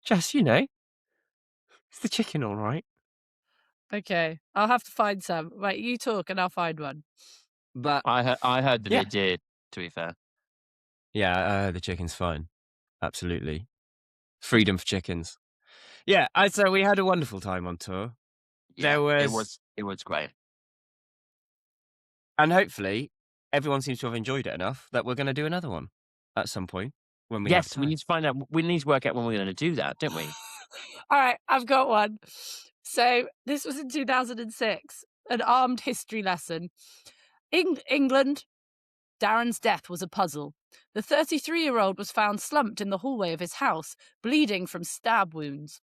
Speaker 3: Just, is the chicken all right?
Speaker 1: Okay. I'll have to find some. Right, you talk and I'll find one.
Speaker 3: But
Speaker 2: I heard that
Speaker 3: Yeah.
Speaker 2: it did. To be fair.
Speaker 3: yeah, the chicken's fine. Absolutely. Freedom for chickens. Yeah, so we had a wonderful time on tour.
Speaker 2: Yeah,
Speaker 3: There
Speaker 2: it
Speaker 3: was-
Speaker 2: was great.
Speaker 3: And hopefully, everyone seems to have enjoyed it enough that we're going to do another one at some point when we have
Speaker 2: Yes,
Speaker 3: time.
Speaker 2: we need to find out. We need to work out when we're going to do that, don't we?
Speaker 1: All right, I've got one. So this was in 2006, an armed history lesson. England, Darren's death was a puzzle. The 33-year-old was found slumped in the hallway of his house, bleeding from stab wounds.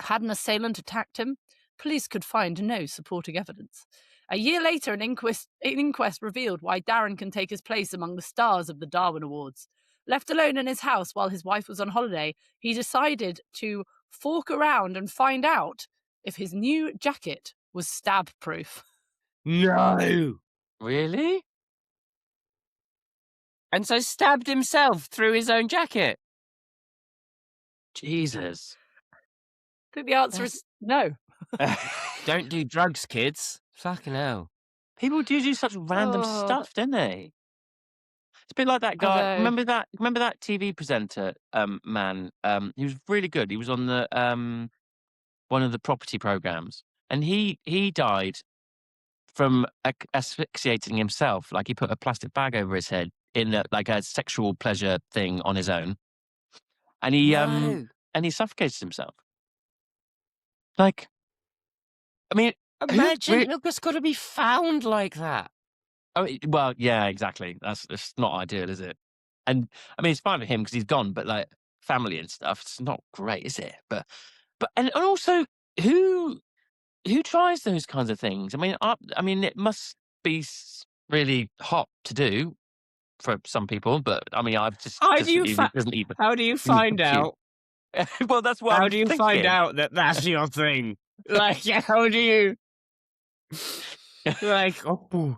Speaker 1: Had an assailant attacked him? Police could find no supporting evidence. A year later, an inquest revealed why Darren can take his place among the stars of the Darwin Awards. Left alone in his house while his wife was on holiday, he decided to fork around and find out if his new jacket was stab-proof.
Speaker 3: No!
Speaker 2: Really?
Speaker 3: And so stabbed himself through his own jacket.
Speaker 2: Jesus.
Speaker 1: I think the answer is no.
Speaker 3: Don't do drugs, kids. Fucking hell.
Speaker 2: People do such random
Speaker 1: Oh.
Speaker 2: stuff, don't they? It's a bit like that guy.
Speaker 1: Although,
Speaker 2: Remember that TV presenter, man? He was really good. He was on the one of the property programs, and he died from asphyxiating himself. Like he put a plastic bag over his head in like a sexual pleasure thing on his own, and
Speaker 3: No.
Speaker 2: he suffocated himself. Like, I mean, who
Speaker 3: Imagine it's got to be found like that.
Speaker 2: Oh, well, yeah, exactly. That's not ideal, is it? And I mean, it's fine for him because he's gone, but like family and stuff, it's not great, is it? But and also, who tries those kinds of things? I mean, it must be really hot to do for some people, but I mean, I've just
Speaker 3: How do you
Speaker 2: doesn't even
Speaker 3: How do you find
Speaker 2: compute.
Speaker 3: out?
Speaker 2: Well, that's what
Speaker 3: How
Speaker 2: I'm
Speaker 3: do you find
Speaker 2: thinking.
Speaker 3: out that that's your thing? Like, how do you? Like, oh,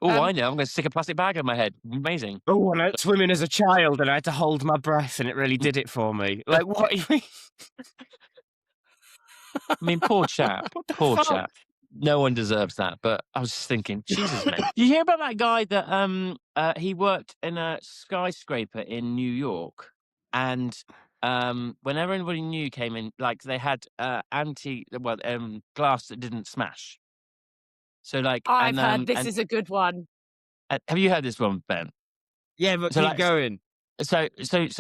Speaker 2: I know. I'm going to stick a plastic bag on my head. Amazing.
Speaker 3: I went swimming as a child and I had to hold my breath, and it really did it for me. Like, what?
Speaker 2: I mean, poor chap.
Speaker 3: What the
Speaker 2: Poor
Speaker 3: fuck?
Speaker 2: chap. No one deserves that. But I was just thinking, Jesus, man. Did you hear about that guy that he worked in a skyscraper in New York, and whenever anybody new came in, like they had glass that didn't smash. So like,
Speaker 1: I've heard this
Speaker 2: and
Speaker 1: is a good one.
Speaker 2: have you heard this one, Ben?
Speaker 3: Yeah, but
Speaker 2: So
Speaker 3: keep
Speaker 2: like,
Speaker 3: going.
Speaker 2: So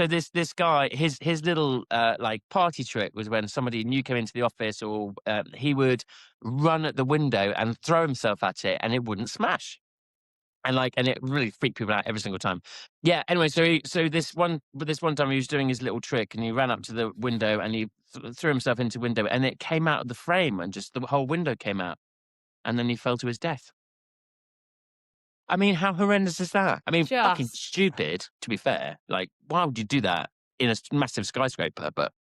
Speaker 2: this guy, his little like party trick was when somebody new came into the office, or he would run at the window and throw himself at it, and it wouldn't smash. And it really freaked people out every single time. Yeah. Anyway, so this one time he was doing his little trick, and he ran up to the window and he threw himself into the window, and it came out of the frame, and just the whole window came out, and then he fell to his death. I mean, how horrendous is that? I mean, fucking
Speaker 1: Just
Speaker 2: stupid, to be fair. Like, why would you do that in a massive skyscraper? But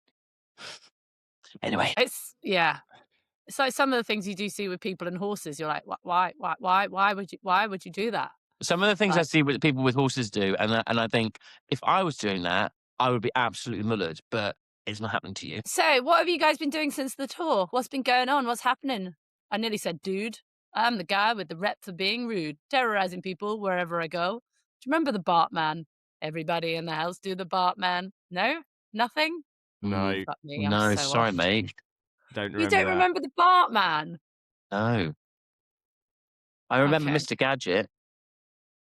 Speaker 2: anyway,
Speaker 1: it's like some of the things you do see with people and horses. You're like, why would you do that?
Speaker 2: some of the things I
Speaker 1: Like,
Speaker 2: see with people with horses do, and I think if I was doing that, I would be absolutely mullered, but it's not happening to you.
Speaker 1: so what have you guys been doing since the tour? What's been going on? What's happening? I nearly said, dude, I'm the guy with the rep for being rude, terrorizing people wherever I go. Do you remember the Bartman? Everybody in the house do the Bartman. No? Nothing?
Speaker 3: No,
Speaker 1: Fuck me, I'm
Speaker 2: No,
Speaker 1: so
Speaker 2: sorry,
Speaker 1: off.
Speaker 2: mate.
Speaker 3: don't
Speaker 1: You
Speaker 3: remember
Speaker 1: don't
Speaker 3: that.
Speaker 1: remember the Bartman?
Speaker 2: No. I remember
Speaker 1: Okay.
Speaker 2: Mr. Gadget.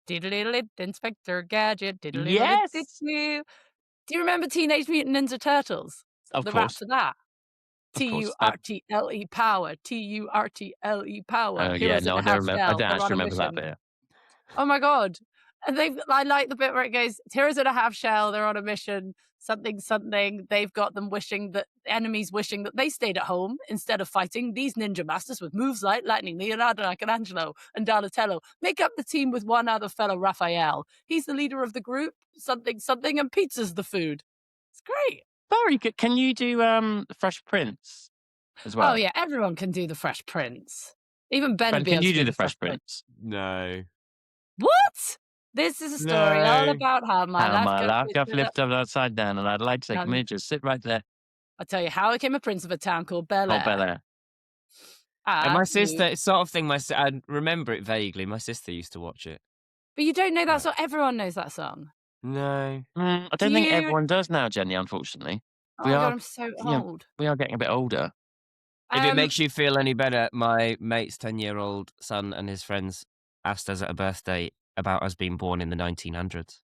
Speaker 1: Diddle-diddle-it, Inspector Gadget.
Speaker 2: Yes!
Speaker 1: Do you remember Teenage Mutant Ninja Turtles?
Speaker 2: Of
Speaker 1: The rap
Speaker 2: course.
Speaker 1: for that.
Speaker 2: Of course.
Speaker 1: Turtle power. Turtle power.
Speaker 2: Yeah,
Speaker 1: Heroes
Speaker 2: no,
Speaker 1: in
Speaker 2: I
Speaker 1: a half
Speaker 2: don't
Speaker 1: shell. They're on
Speaker 2: actually
Speaker 1: a
Speaker 2: remember that
Speaker 1: mission.
Speaker 2: bit.
Speaker 1: Oh my god! And I like the bit where it goes, heroes in a half shell. They're on a mission. Something something. They've got them wishing that enemies wishing that they stayed at home instead of fighting. These ninja masters with moves like lightning, Leonardo, Michelangelo, and Donatello make up the team with one other fellow, Raphael. He's the leader of the group. Something something, and pizza's the food. It's great.
Speaker 2: Very good. Can you do Fresh Prince as well?
Speaker 1: Oh yeah, everyone can do the Fresh Prince. Even Ben
Speaker 2: Ben,
Speaker 1: would be
Speaker 2: can
Speaker 1: able
Speaker 2: you
Speaker 1: to
Speaker 2: do the Fresh Prince?
Speaker 3: No.
Speaker 1: What? This is a story all
Speaker 3: No.
Speaker 1: about how my life got twisted up.
Speaker 2: flipped upside down, and I'd like to take a
Speaker 1: Um,
Speaker 2: minute, just sit right there.
Speaker 1: I'll tell you how I became a prince of a town called Bel
Speaker 2: Oh,
Speaker 1: Air.
Speaker 2: Bel Air.
Speaker 3: And my
Speaker 1: You-
Speaker 3: sister, it's sort of thing. I remember it vaguely. My sister used to watch it.
Speaker 1: But you don't know that song. Everyone knows that song.
Speaker 3: No.
Speaker 2: I don't think everyone does now, Jenny, unfortunately.
Speaker 1: Oh
Speaker 2: We
Speaker 1: my
Speaker 2: are,
Speaker 1: god, I'm so old.
Speaker 2: we are getting a bit older.
Speaker 3: If it makes you feel any better, my mate's 10-year-old son and his friends asked us at a birthday about us being born in the 1900s.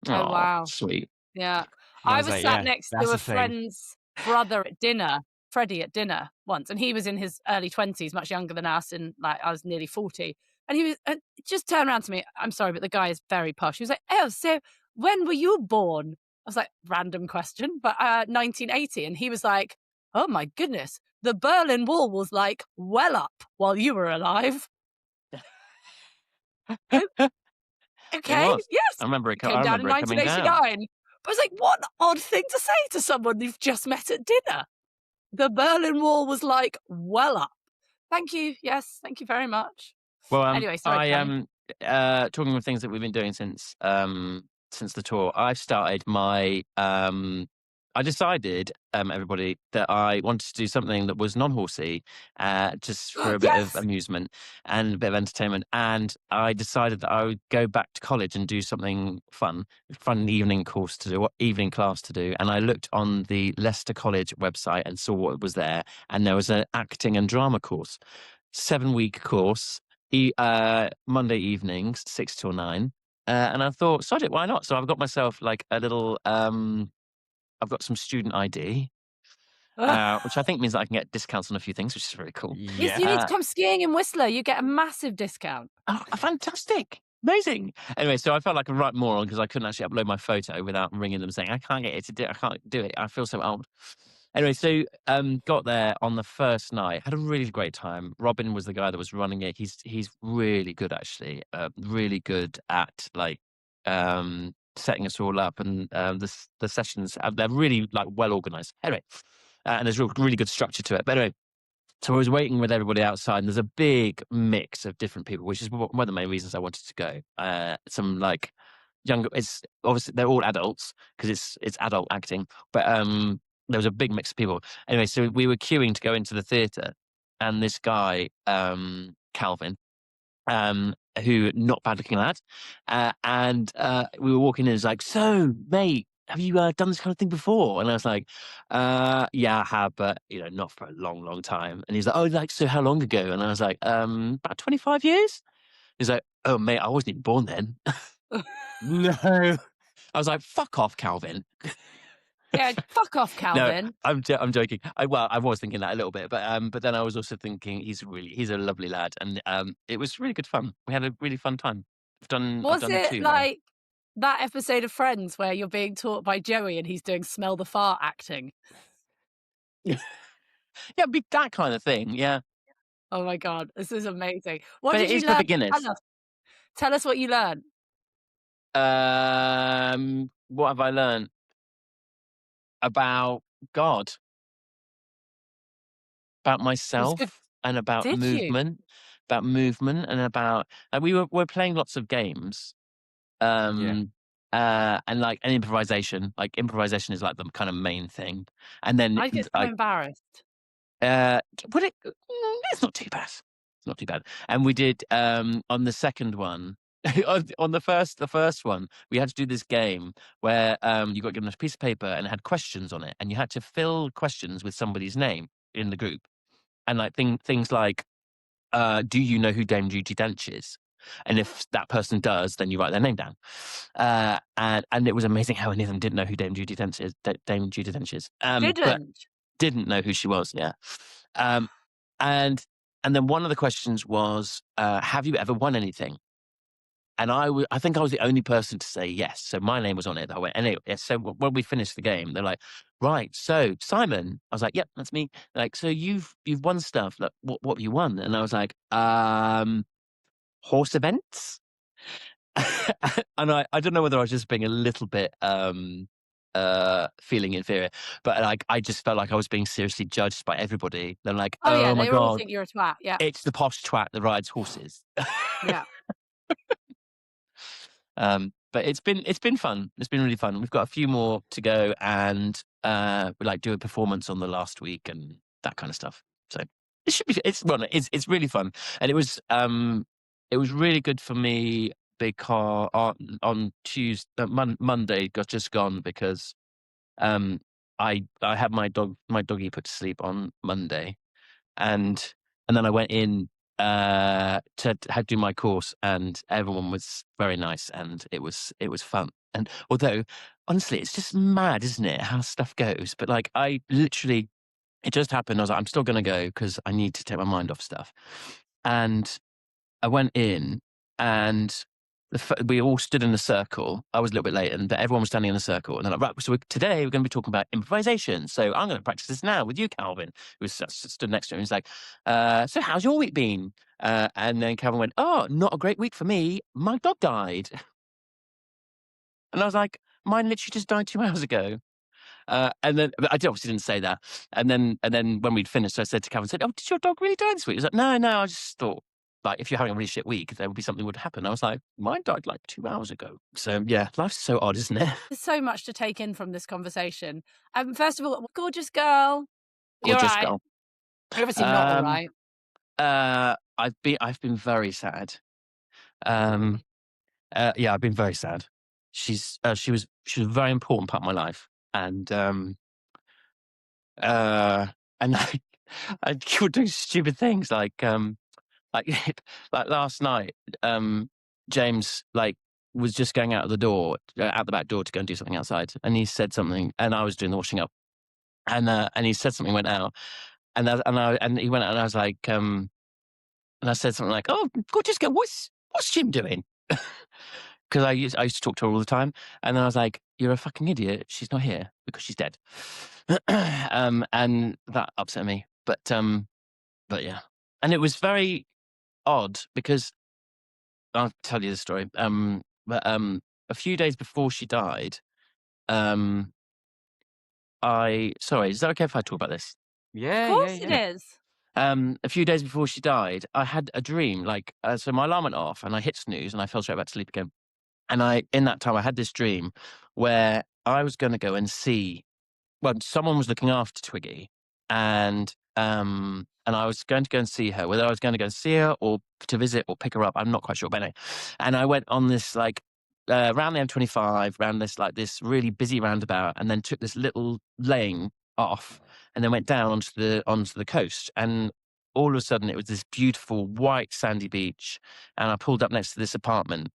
Speaker 1: Oh, wow.
Speaker 2: Sweet.
Speaker 1: Yeah.
Speaker 3: And
Speaker 1: I
Speaker 3: was
Speaker 1: was
Speaker 3: like,
Speaker 1: sat
Speaker 3: yeah,
Speaker 1: next
Speaker 3: that's
Speaker 1: to a
Speaker 3: a thing.
Speaker 1: friend's brother at dinner, Freddie at dinner once, and he was in his early 20s, much younger than us, and like I was nearly 40. And he was just turned around to me. I'm sorry, but the guy is very posh. He was like, "Oh, so when were you born?" I was like, random question, but 1980. And he was like, "Oh my goodness, the Berlin Wall was like well up while you were alive." Okay,
Speaker 2: was.
Speaker 1: yes.
Speaker 2: I remember it.
Speaker 1: Came
Speaker 2: I
Speaker 1: down in
Speaker 2: remember it coming down.
Speaker 1: 1989. But I was like, what an odd thing to say to someone you've just met at dinner. The Berlin Wall was like well up. Thank you. Yes, thank you very much.
Speaker 2: Well,
Speaker 1: Anyway, sorry, Danny.
Speaker 2: talking of things that we've been doing since the tour. I've started my I decided, everybody, that I wanted to do something that was non-horsey, just for a bit of
Speaker 1: Yes.
Speaker 2: amusement and a bit of entertainment. And I decided that I would go back to college and do something fun evening class to do. And I looked on the Leicester College website and saw what was there. And there was an acting and drama course, 7-week course, Monday evenings, 6 till 9. And I thought, sod it, why not? So I've got myself like a little, I've got some student ID, which I think means that I can get discounts on a few things, which is very cool.
Speaker 1: Yes,
Speaker 3: Yeah.
Speaker 1: you need to come skiing in Whistler. You get a massive discount.
Speaker 2: Oh, fantastic. Amazing. Anyway, so I felt like a right moron because I couldn't actually upload my photo without ringing them saying, I can't get it to do it. I can't do it. I feel so old. Anyway, so got there on the first night, had a really great time. Robin was the guy that was running it. He's really good, actually. Really good at like setting us all up, and the sessions, they're really like well organized. Anyway, and there's really good structure to it. But anyway, so I was waiting with everybody outside, and there's a big mix of different people, which is one of the main reasons I wanted to go. Some like younger, it's obviously they're all adults because it's adult acting, but there was a big mix of people. Anyway, so we were queuing to go into the theatre, and this guy, Calvin, who not bad looking lad, and we were walking in. He's like, "So, mate, have you done this kind of thing before?" And I was like, "Yeah, I have, but not for a long, long time." And he's like, "Oh, like so, how long ago?" And I was like, "About 25 years." He's like, "Oh, mate, I wasn't even born then."
Speaker 3: No.
Speaker 2: I was like, "Fuck off, Calvin."
Speaker 1: Yeah, fuck off,
Speaker 2: No,
Speaker 1: Calvin.
Speaker 2: I'm joking. I was thinking that a little bit, but then I was also thinking he's a lovely lad, and it was really good fun. We had a really fun time. I've
Speaker 1: Was
Speaker 2: done
Speaker 1: it
Speaker 2: 2 now.
Speaker 1: like that episode of Friends where you're being taught by Joey and he's doing smell the fart acting?
Speaker 2: Yeah, be that kind of thing. Yeah,
Speaker 1: Oh my God, this is amazing. What
Speaker 2: but it
Speaker 1: did you
Speaker 2: is for
Speaker 1: learn?
Speaker 2: beginners.
Speaker 1: Tell us what you learned.
Speaker 2: What have I learned about God, about
Speaker 1: It was good.
Speaker 2: myself, and about
Speaker 1: Did you?
Speaker 2: movement, and about. And we're playing lots of games.
Speaker 3: Yeah.
Speaker 2: And like an improvisation. Like improvisation is like the kind of main thing, and then
Speaker 1: I get so
Speaker 2: like
Speaker 1: embarrassed.
Speaker 2: would it? It's not too bad. It's not too bad. And we did on the second one. On the first one, we had to do this game where you got given a piece of paper and it had questions on it, and you had to fill questions with somebody's name in the group, and like things like, do you know who Dame Judi Dench is? And if that person does, then you write their name down. And it was amazing how any of them didn't know who Dame Judi Dench is. But
Speaker 1: Didn't.
Speaker 2: didn't know who she was. Yeah. Um, and then one of the questions was, have you ever won anything? And I think I was the only person to say yes. So my name was on it that way. Anyway, so when we finished the game, they're like, right, so Simon. I was like, yep, that's me. Like, so you've won stuff. Like, what have you won? And I was like, horse events. And I don't know whether I was just being a little bit feeling inferior, but like I just felt like I was being seriously judged by everybody. They're like,
Speaker 1: Oh yeah,
Speaker 2: oh my
Speaker 1: they all
Speaker 2: God,
Speaker 1: think you're a twat. Yeah,
Speaker 2: it's the posh twat that rides horses.
Speaker 1: yeah.
Speaker 2: But it's been fun. It's been really fun. We've got a few more to go, and we like do a performance on the last week and that kind of stuff. So it should be. It's really fun, and it was really good for me because on Tuesday, Monday got just gone because I had my doggy put to sleep on Monday, and then I went in to do my course, and everyone was very nice, and it was fun. And although honestly, it's just mad, isn't it, how stuff goes? But like I literally, it just happened. I was like, I'm still going to go because I need to take my mind off stuff. And I went in, and we all stood in a circle. I was a little bit late, but everyone was standing in a circle. And they're like, right, so today we're going to be talking about improvisation. So I'm going to practice this now with you, Calvin, who stood next to him. He's like, so how's your week been? And then Calvin went, oh, not a great week for me. My dog died. And I was like, mine literally just died 2 hours ago. And then but I obviously didn't say that. And then when we'd finished, I said to Calvin, "Oh, did your dog really die this week?" He was like, "No, I just thought like, if you're having a really shit week, there would be something would happen. I was like, mine died like 2 hours ago. So yeah, life's so odd, isn't it?
Speaker 1: There's so much to take in from this conversation. First of all, gorgeous girl. You're
Speaker 2: Gorgeous
Speaker 1: right.
Speaker 2: girl.
Speaker 1: You're obviously not all
Speaker 2: Um,
Speaker 1: right.
Speaker 2: I've been very sad. Um, yeah, I've been very sad. She was a very important part of my life, and uh, and I would do stupid things like like last night. James was just going out the door, out the back door to go and do something outside, and he said something, and I was doing the washing up, and he said something, went out, and he went out, and I was like, and I said something like, "Oh, gorgeous girl, what's Jim doing?" Because I used to talk to her all the time, and then I was like, "You're a fucking idiot. She's not here because she's dead," and that upset me. But yeah, and it was very odd because I'll tell you the story. But a few days before she died, um, sorry, is that okay if I talk about this?
Speaker 1: Of
Speaker 3: Yeah,
Speaker 1: course it
Speaker 3: yeah.
Speaker 1: is.
Speaker 2: A few days before she died, I had a dream. So my alarm went off, and I hit snooze, and I fell straight back to sleep again. And in that time, I had this dream where I was going to go and see. Well, someone was looking after Twiggy, and I was going to go and see her. Whether I was going to go and see her or to visit or pick her up, I'm not quite sure. But anyway, and I went on this around the M25, around this really busy roundabout, and then took this little lane off, and then went down onto the coast. And all of a sudden, it was this beautiful white sandy beach, and I pulled up next to this apartment,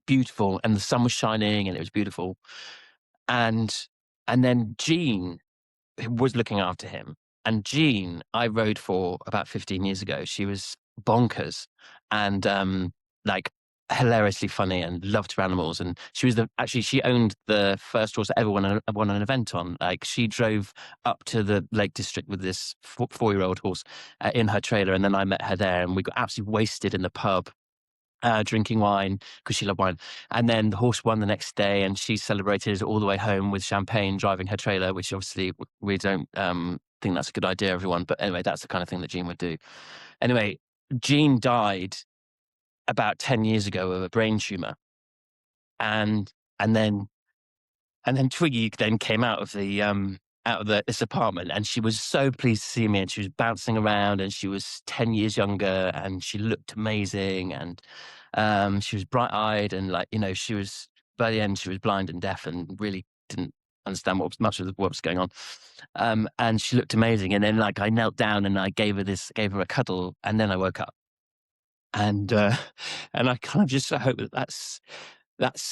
Speaker 2: beautiful, and the sun was shining, and it was beautiful. And then Jean, who was looking after him, and Jean, I rode for about 15 years ago. She was bonkers and like hilariously funny and loved her animals. And she owned the first horse I ever won an event on. Like, she drove up to the Lake District with this 4-year-old horse in her trailer, and then I met her there, and we got absolutely wasted in the pub. Drinking wine because she loved wine. And then the horse won the next day, and she celebrated all the way home with champagne driving her trailer, which obviously we don't think that's a good idea, everyone. But anyway, that's the kind of thing that Jean would do. Anyway, Jean died about 10 years ago of a brain tumor. And then Twiggy then came out of this apartment, and she was so pleased to see me, and she was bouncing around, and she was 10 years younger, and she looked amazing, and she was bright-eyed, and she was, by the end, she was blind and deaf and really didn't understand much of what was going on. And she looked amazing. And then I knelt down and I gave her a cuddle, and then I woke up. And I kind of just hope that's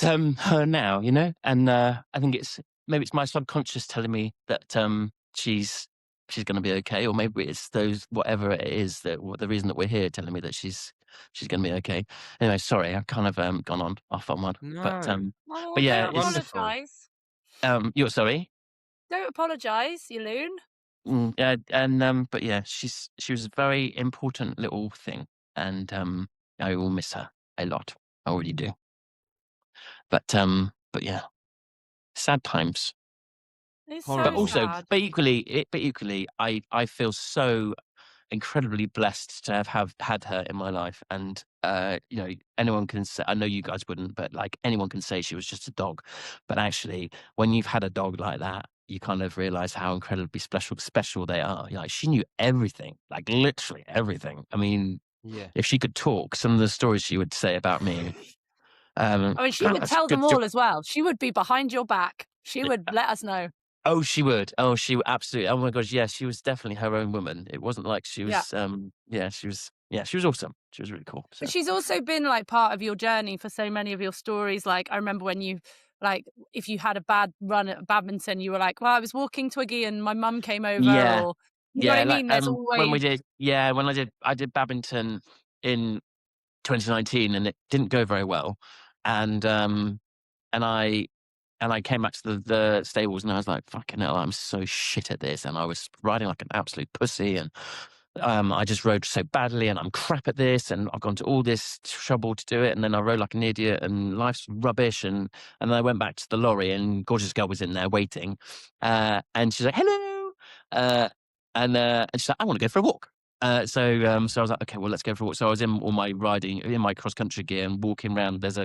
Speaker 2: her now, and I think maybe it's my subconscious telling me that she's going to be okay, or maybe it's whatever it is, the reason that we're here, telling me that she's going to be okay. Anyway, sorry, I've kind of gone on off on one, but
Speaker 3: No.
Speaker 1: Oh,
Speaker 2: but yeah,
Speaker 1: don't
Speaker 2: it's
Speaker 3: Wonderful.
Speaker 1: apologise.
Speaker 2: you're sorry.
Speaker 1: Don't apologise, you loon.
Speaker 2: Yeah, and but yeah, she was a very important little thing, and I will miss her a lot. I already do. But yeah, sad times.
Speaker 1: It's
Speaker 3: Horrible.
Speaker 1: so
Speaker 2: But also,
Speaker 1: sad.
Speaker 2: but equally, I feel so incredibly blessed to have had her in my life. And anyone can say, I know you guys wouldn't, but anyone can say she was just a dog. But actually, when you've had a dog like that, you kind of realize how incredibly special they are. She knew everything, literally everything. I mean,
Speaker 3: Yeah.
Speaker 2: if she could talk, some of the stories she would say about me.
Speaker 1: I mean, she would
Speaker 2: that's
Speaker 1: tell them
Speaker 2: good.
Speaker 1: all as well. She would be behind your back. She would let us know.
Speaker 2: Oh, she would. Oh, she would absolutely. Oh my gosh, yeah, she was definitely her own woman. It wasn't like she was.
Speaker 1: Yeah.
Speaker 2: She was. Yeah, she was awesome. She was really cool. So.
Speaker 1: But she's also been part of your journey for so many of your stories. I remember when you if you had a bad run at badminton, you were like, well, I was walking Twiggy and my mum came over,
Speaker 2: Yeah,
Speaker 1: or you know what I mean? There's
Speaker 2: when
Speaker 1: always
Speaker 2: I did badminton in 2019, and it didn't go very well, and I came back to the stables, and I was like, fucking hell, I'm so shit at this, and I was riding like an absolute pussy, and I just rode so badly, and I'm crap at this, and I've gone to all this trouble to do it, and then I rode like an idiot, and life's rubbish, and then I went back to the lorry, and gorgeous girl was in there waiting, and she's like, hello, and she's like, I want to go for a walk. So I was like, okay, well, let's go for a walk. So I was in all my in my cross country gear and walking around. There's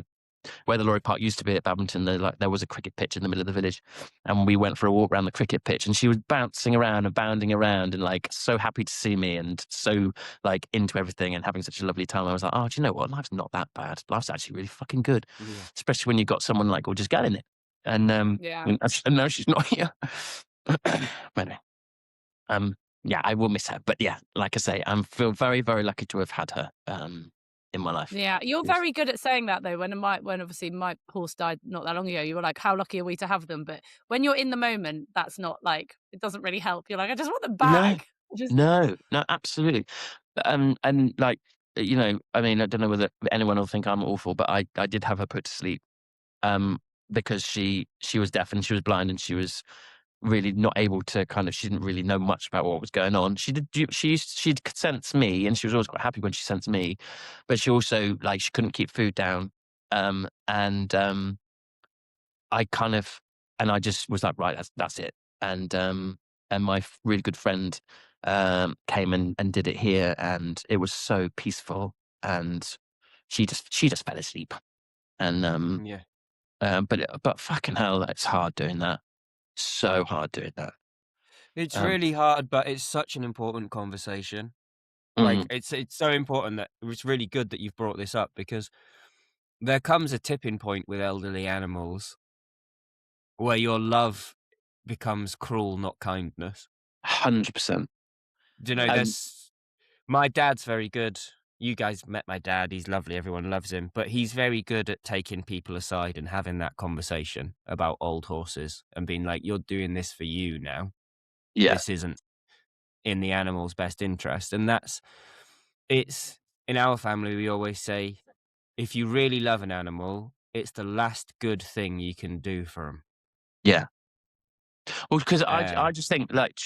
Speaker 2: where the lorry park used to be at Badminton. There was a cricket pitch in the middle of the village, and we went for a walk around the cricket pitch. And she was bouncing around and bounding around, and like so happy to see me, and so like into everything, and having such a lovely time. I was like, oh, do you know what? Life's not that bad. Life's actually really fucking good, especially when you've got someone like gorgeous gal in it. And
Speaker 1: Yeah.
Speaker 2: and now she's not here. But anyway, yeah, I will miss her. But yeah, like I say, I feel very, very lucky to have had her in my life.
Speaker 1: Yeah, you're
Speaker 2: Yes.
Speaker 1: very good at saying that though. When obviously my horse died not that long ago, you were like, "How lucky are we to have them?" But when you're in the moment, that's not like it doesn't really help. You're like, "I just want them
Speaker 2: No,
Speaker 1: back." Just
Speaker 2: no, absolutely. And like, I mean, I don't know whether anyone will think I'm awful, but I did have her put to sleep um, because she was deaf and she was blind and she was really not able to she didn't really know much about what was going on. She'd sense me, and she was always quite happy when she sensed me, but she also like she couldn't keep food down. And I kind of and I just was like, right, that's it. And my really good friend came and did it here, and it was so peaceful. And she just fell asleep. And
Speaker 3: Yeah.
Speaker 2: but fucking hell, that's hard doing that. So hard doing that.
Speaker 3: It's
Speaker 2: Um,
Speaker 3: really hard, but it's such an important conversation. Like,
Speaker 2: mm,
Speaker 3: it's so important that it's really good that you've brought this up, because there comes a tipping point with elderly animals where your love becomes cruel, not kindness.
Speaker 2: 100%.
Speaker 3: Do you know,
Speaker 2: Um,
Speaker 3: there's my dad's very good. You guys met my dad. He's lovely. Everyone loves him. But he's very good at taking people aside and having that conversation about old horses and being like, you're doing this for you now.
Speaker 2: yeah,
Speaker 3: This isn't in the animal's best interest. And it's in our family, we always say, if you really love an animal, it's the last good thing you can do for them.
Speaker 2: yeah. Well, because I
Speaker 3: Um,
Speaker 2: just think like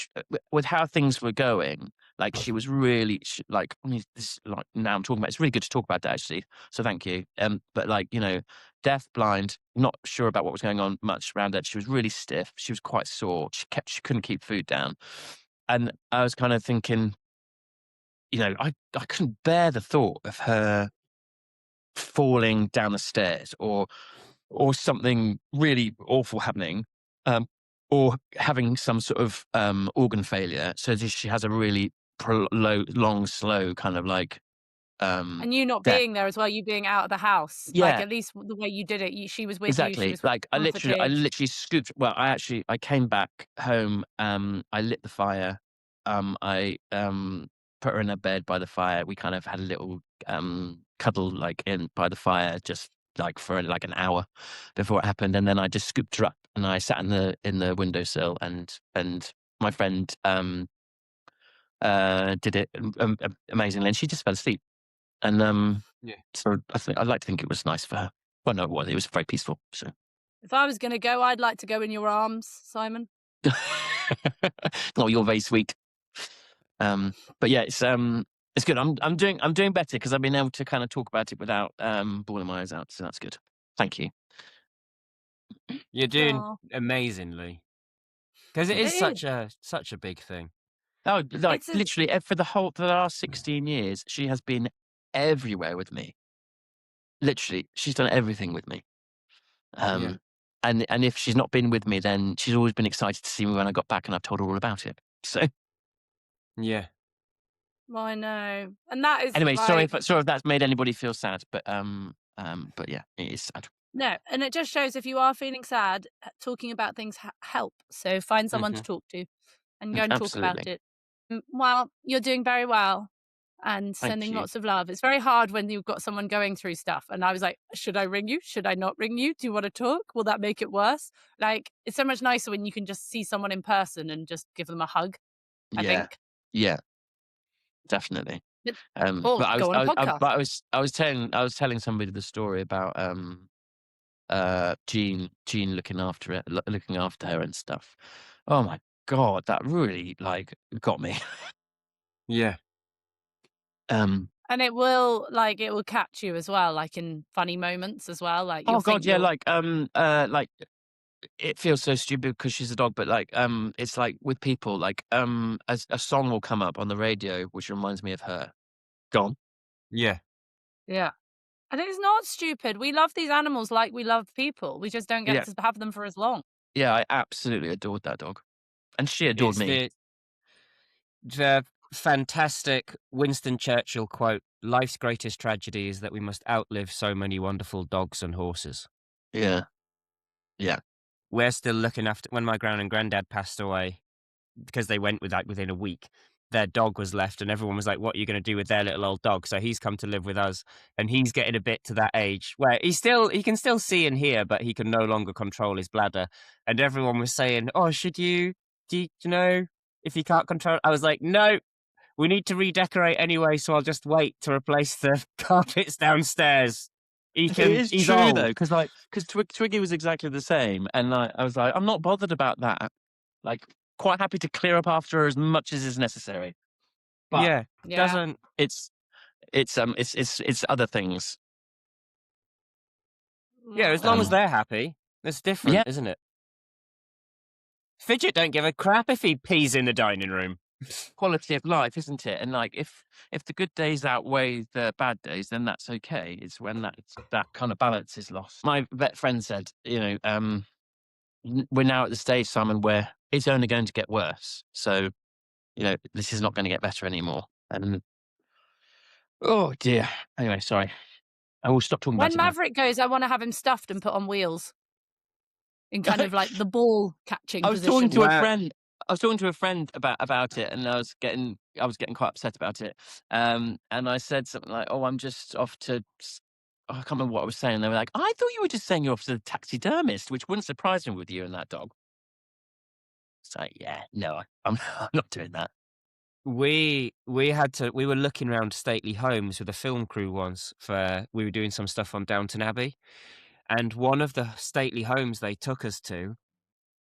Speaker 2: with how things were going, like she was really like I mean, this like now I'm talking about. It's really good to talk about that actually. So thank you. But like deaf, blind, not sure about what was going on much around her. She was really stiff. She was quite sore. She couldn't keep food down, and I was kind of thinking, I couldn't bear the thought of her falling down the stairs or something really awful happening, um, or having some sort of organ failure, so that she has a really long, slow kind of like
Speaker 1: and you not
Speaker 2: death.
Speaker 1: being there as well, you being out of the house. Like
Speaker 2: Yeah,
Speaker 1: at least the way you did it, she was with you. She
Speaker 2: exactly.
Speaker 1: was
Speaker 2: Like I
Speaker 1: comforted.
Speaker 2: literally scooped. Well, I came back home. I lit the fire. I put her in a bed by the fire. We kind of had a little cuddle like in by the fire, just like for like an hour before it happened, and then I just scooped her up and I sat in the windowsill, and my friend did it amazingly, and she just fell asleep. And
Speaker 3: yeah.
Speaker 2: so I'd like to think it was nice for her. Well, no, it was. It was very peaceful. So.
Speaker 1: If I was going to go, I'd like to go in your arms, Simon.
Speaker 2: Oh, you're very sweet. But yeah, it's good. I'm doing better because I've been able to kind of talk about it without bawling my eyes out. So that's good. Thank you.
Speaker 3: You're doing
Speaker 1: Oh,
Speaker 3: amazingly, because it
Speaker 1: it
Speaker 3: is
Speaker 1: is.
Speaker 3: such a big thing.
Speaker 2: Oh, like
Speaker 1: It's a,
Speaker 2: literally for the last 16 years, she has been everywhere with me. Literally, she's done everything with me.
Speaker 3: Yeah.
Speaker 2: Um, and if she's not been with me, then she's always been excited to see me when I got back, and I've told her all about it. So
Speaker 3: Yeah.
Speaker 1: I know, and that is
Speaker 2: anyway,
Speaker 1: like
Speaker 2: sorry if that's made anybody feel sad, but yeah, it is sad.
Speaker 1: no, and it just shows if you are feeling sad, talking about things help. So find someone to
Speaker 3: Mhm.
Speaker 1: talk to and go and talk about
Speaker 2: Absolutely.
Speaker 1: it. Well, you're doing very well and
Speaker 2: Thank
Speaker 1: sending
Speaker 2: you.
Speaker 1: lots of love. It's very hard when you've got someone going through stuff. And I was like, should I ring you? Should I not ring you? Do you want to talk? Will that make it worse? Like, it's so much nicer when you can just see someone in person and just give them a hug, I
Speaker 2: Yeah.
Speaker 1: think.
Speaker 2: Yeah, definitely.
Speaker 1: But-
Speaker 2: But
Speaker 1: Or go on a podcast.
Speaker 2: I was telling somebody the story about Jean looking after her and stuff. Oh my God, that really like got me.
Speaker 3: Yeah.
Speaker 2: Um
Speaker 1: And it will catch you as well, like in funny moments as well. Like you'll
Speaker 2: oh God,
Speaker 1: think
Speaker 2: yeah,
Speaker 1: you're
Speaker 2: like it feels so stupid because she's a dog, but like, it's like with people, like, a song will come up on the radio which reminds me of her. Gone.
Speaker 3: Yeah.
Speaker 1: Yeah. And it's not stupid. We love these animals like we love people. We just don't get
Speaker 2: Yeah,
Speaker 1: to have them for as long.
Speaker 2: yeah, I absolutely adored that dog, and she adored
Speaker 3: It's
Speaker 2: me.
Speaker 3: the fantastic Winston Churchill quote, "Life's greatest tragedy is that we must outlive so many wonderful dogs and horses."
Speaker 2: Yeah, yeah.
Speaker 3: We're still looking after when my gran and granddad passed away, because they went with, like, within a week, their dog was left, and everyone was like, "What are you gonna do with their little old dog?" So he's come to live with us, and he's getting a bit to that age where he can still see and hear, but he can no longer control his bladder. And everyone was saying, "Oh, you know, if you can't control," I was like, "No, we need to redecorate anyway, so I'll just wait to replace the carpets downstairs.
Speaker 2: It is
Speaker 3: He's
Speaker 2: true though,
Speaker 3: old."
Speaker 2: because Twiggy was exactly the same, and I was like, I'm not bothered about that. Like, quite happy to clear up after her as much as is necessary. But
Speaker 3: Yeah,
Speaker 1: Yeah.
Speaker 3: doesn't
Speaker 2: it's it's other things.
Speaker 3: yeah, as long as
Speaker 2: Um,
Speaker 3: they're happy, that's different,
Speaker 2: yeah,
Speaker 3: isn't it? Fidget don't give a crap if he pees in the dining room.
Speaker 2: quality of life, isn't it? And like, if the good days outweigh the bad days, then that's okay. It's when that kind of balance is lost. My vet friend said, we're now at the stage, Simon, where it's only going to get worse. So, this is not going to get better anymore. And oh dear. Anyway, sorry. I will stop talking about
Speaker 1: When
Speaker 2: it now.
Speaker 1: Maverick goes, I want to have him stuffed and put on wheels in kind of like the ball catching
Speaker 2: I was talking
Speaker 1: position.
Speaker 2: to a
Speaker 3: Wow.
Speaker 2: friend. I was talking to a friend about it, and I was getting quite upset about it. And I said something like, "Oh, I'm just off to." I can't remember what I was saying. They were like, "I thought you were just saying you're off to the taxidermist," which wouldn't surprise me with you and that dog. So yeah, no, I'm I'm not doing that.
Speaker 3: We were looking around stately homes with a film crew once we were doing some stuff on Downton Abbey, and one of the stately homes they took us to,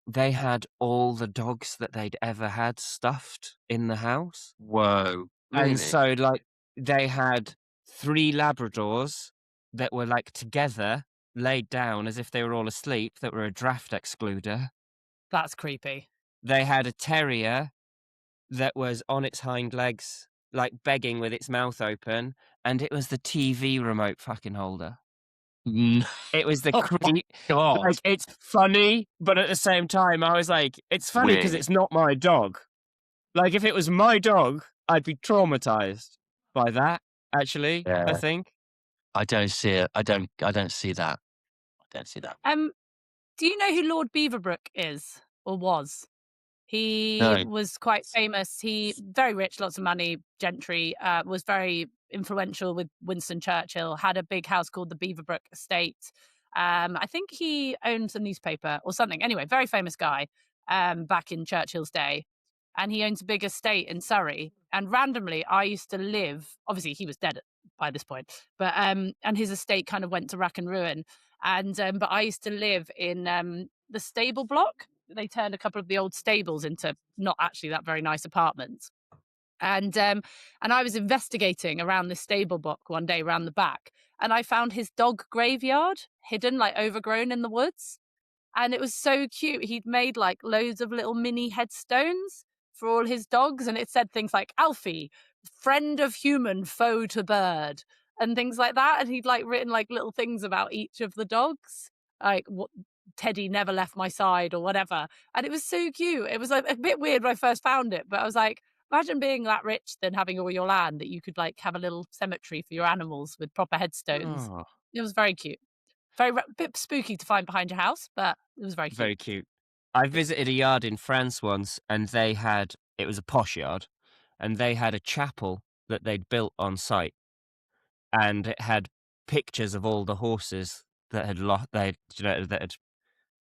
Speaker 3: they had all the dogs that they'd ever had stuffed in the house.
Speaker 2: Whoa,
Speaker 3: And
Speaker 2: really?
Speaker 3: so, like, they had 3 Labradors that were, like, together, laid down as if they were all asleep, that were a draft excluder.
Speaker 1: That's creepy.
Speaker 3: They had a terrier that was on its hind legs, like, begging with its mouth open, and it was the TV remote fucking holder.
Speaker 2: Mm.
Speaker 3: It was the
Speaker 2: Oh my god,
Speaker 3: like, it's funny, but at the same time, I was like, "It's funny because
Speaker 2: weird.
Speaker 3: it's not my dog." Like, if it was my dog, I'd be traumatized by that, actually, I
Speaker 2: Yeah,
Speaker 3: think.
Speaker 2: I don't see it. I don't see that. I don't see that.
Speaker 1: Do you know who Lord Beaverbrook is or was? He
Speaker 2: No.
Speaker 1: was quite famous. He very rich, lots of money, gentry, was very influential with Winston Churchill, had a big house called the Beaverbrook Estate. I think he owns a newspaper or something. Anyway, very famous guy back in Churchill's day. And he owns a big estate in Surrey. And randomly, I used to live, obviously, he was dead by this point, but and his estate kind of went to rack and ruin. And but I used to live in the stable block. They turned a couple of the old stables into not actually that very nice apartments. And I was investigating around this stable block one day around the back, and I found his dog graveyard hidden, like overgrown in the woods. And it was so cute. He'd made like loads of little mini headstones for all his dogs, and it said things like Alfie, friend of human, foe to bird, and things like that. And he'd like written like little things about each of the dogs, like what Teddy never left my side or whatever. And it was so cute. It was like a bit weird when I first found it, but I was like, imagine being that rich then having all your land that you could like have a little cemetery for your animals with proper headstones.
Speaker 3: Oh,
Speaker 1: It was very cute. Very bit spooky to find behind your house, but it was very cute.
Speaker 3: very cute. I visited a yard in France once, and it was a posh yard, and they had a chapel that they'd built on site, and it had pictures of all the horses that that had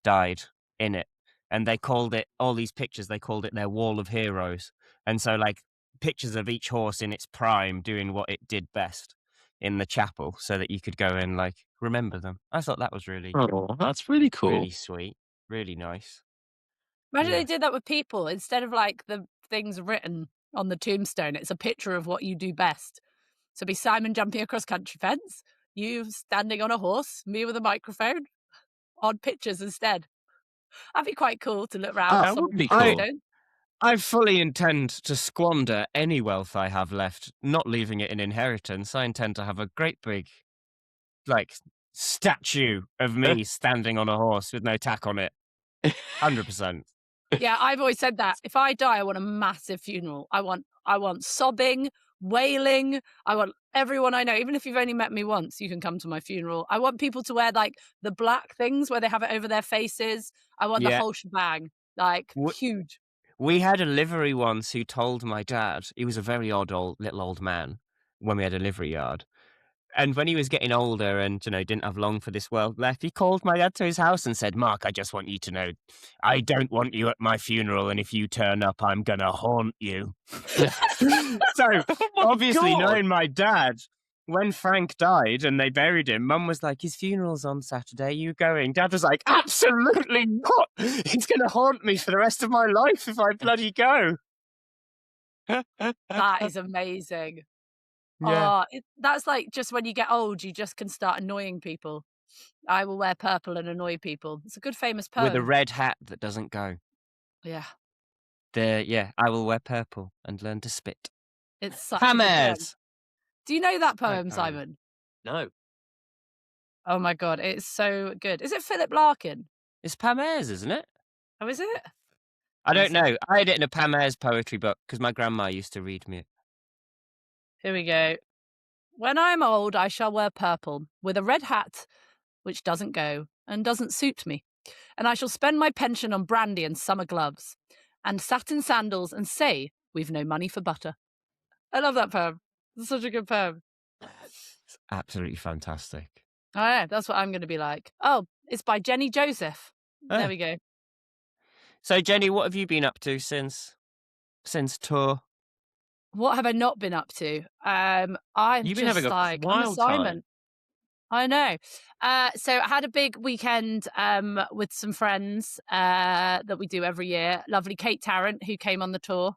Speaker 3: died in it. And they called it all these pictures, they called it their wall of heroes. And so, like, pictures of each horse in its prime doing what it did best in the chapel so that you could go and, like, remember them. I thought that was really,
Speaker 2: Oh, that's really
Speaker 3: really
Speaker 2: cool.
Speaker 3: sweet, really nice.
Speaker 1: Imagine
Speaker 3: Yeah.
Speaker 1: they did that with people instead of like the things written on the tombstone. It's a picture of what you do best. So it'd be Simon jumping across country fence, you standing on a horse, me with a microphone, on pictures instead. That'd be quite cool to look round
Speaker 3: Uh,
Speaker 2: That would
Speaker 1: someone's
Speaker 2: be cool.
Speaker 1: gravestone.
Speaker 3: I fully intend to squander any wealth I have left, not leaving it in inheritance. I intend to have a great big, like, statue of me standing on a horse with no tack on it. 100%.
Speaker 1: Yeah, I've always said that. If I die, I want a massive funeral. I want sobbing, wailing. I want everyone I know, even if you've only met me once, you can come to my funeral. I want people to wear like the black things where they have it over their faces. I want the
Speaker 3: Yeah.
Speaker 1: whole shebang, like huge.
Speaker 3: We had a livery once who told my dad, he was a very odd little old man when we had a livery yard. And when he was getting older and, didn't have long for this world left, he called my dad to his house and said, Mark, I just want you to know, I don't want you at my funeral. And if you turn up, I'm going to haunt you. So obviously
Speaker 2: God.
Speaker 3: knowing my dad, when Frank died and they buried him, Mum was like, his funeral's on Saturday, you going? Dad was like, absolutely not. He's going to haunt me for the rest of my life if I bloody go.
Speaker 1: That is amazing.
Speaker 3: Yeah.
Speaker 1: Oh, that's like just when you get old, you just can start annoying people. I will wear purple and annoy people. It's a good famous poem.
Speaker 3: With a red hat that doesn't go.
Speaker 1: Yeah,
Speaker 3: I will wear purple and learn to spit.
Speaker 1: it's such a good poem.
Speaker 3: Hammers!
Speaker 1: Do you know that
Speaker 3: Great
Speaker 1: poem,
Speaker 3: poem.
Speaker 1: Simon?
Speaker 2: No.
Speaker 1: Oh my God, it's so good. Is it Philip Larkin?
Speaker 3: It's Pam Ayres, isn't it?
Speaker 1: Oh, is it?
Speaker 3: I don't know. I had it in a Pam Ayres poetry book because my grandma used to read me it.
Speaker 1: Here we go. When I am old, I shall wear purple with a red hat, which doesn't go and doesn't suit me. And I shall spend my pension on brandy and summer gloves and satin sandals and say, we've no money for butter. I love that poem. It's such a good poem.
Speaker 3: It's absolutely fantastic.
Speaker 1: Oh, yeah, that's what I'm going to be like. Oh, it's by Jenny Joseph. There
Speaker 3: Oh.
Speaker 1: we go.
Speaker 3: So, Jenny, what have you been up to since tour?
Speaker 1: What have I not been up to? I'm
Speaker 2: You've been
Speaker 1: just
Speaker 2: having a
Speaker 1: like, I'm a
Speaker 2: wild time.
Speaker 1: Simon. I know. So I had a big weekend with some friends that we do every year. Lovely Kate Tarrant, who came on the tour.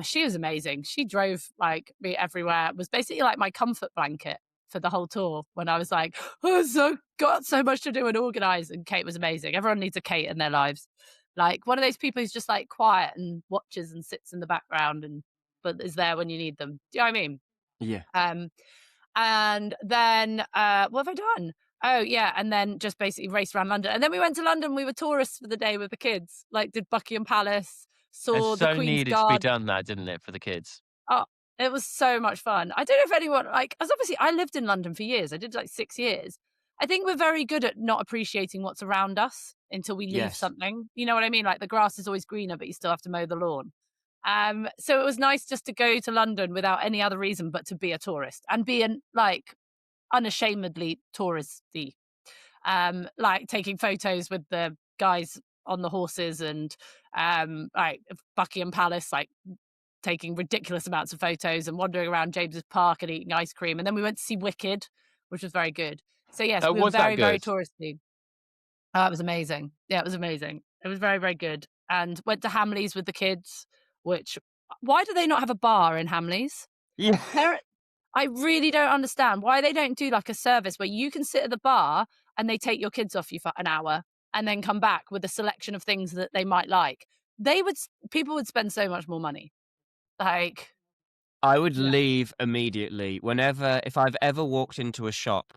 Speaker 1: She was amazing. She drove like me everywhere. It was basically like my comfort blanket for the whole tour when I was like, oh, got so much to do and organize. And Kate was amazing. Everyone needs a Kate in their lives. Like one of those people who's just like quiet and watches and sits in the background but is there when you need them. Do you know what I mean?
Speaker 3: Yeah.
Speaker 1: And then what have I done? Oh yeah, and then just basically raced around London. And then we went to London. We were tourists for the day with the kids. Like did Buckingham Palace, saw
Speaker 2: It
Speaker 1: the
Speaker 2: so
Speaker 1: Queen's
Speaker 2: needed to be
Speaker 1: Guard.
Speaker 2: done, that didn't it, for the kids?
Speaker 1: Oh, it was so much fun. I don't know if anyone because obviously I lived in London for years. I did like 6 years. I think we're very good at not appreciating what's around us until we leave
Speaker 3: Yes.
Speaker 1: something. You know what I mean? Like the grass is always greener, but you still have to mow the lawn. So it was nice just to go to London without any other reason but to be a tourist and be unashamedly touristy, like taking photos with the guys on the horses and like Buckingham Palace, like taking ridiculous amounts of photos and wandering around James's Park and eating ice cream. And then we went to see Wicked, which was very good. So yes, we were
Speaker 2: Was that
Speaker 1: very, very
Speaker 2: good?
Speaker 1: touristy. Oh, it was amazing. Yeah, it was amazing. It was very, very good. And went to Hamleys with the kids, which why do they not have a bar in Hamleys?
Speaker 3: Yeah.
Speaker 1: I really don't understand why they don't do like a service where you can sit at the bar and they take your kids off you for an hour and then come back with a selection of things that they might like. People would spend so much more money. Like,
Speaker 3: I would
Speaker 1: Yeah.
Speaker 3: leave immediately if I've ever walked into a shop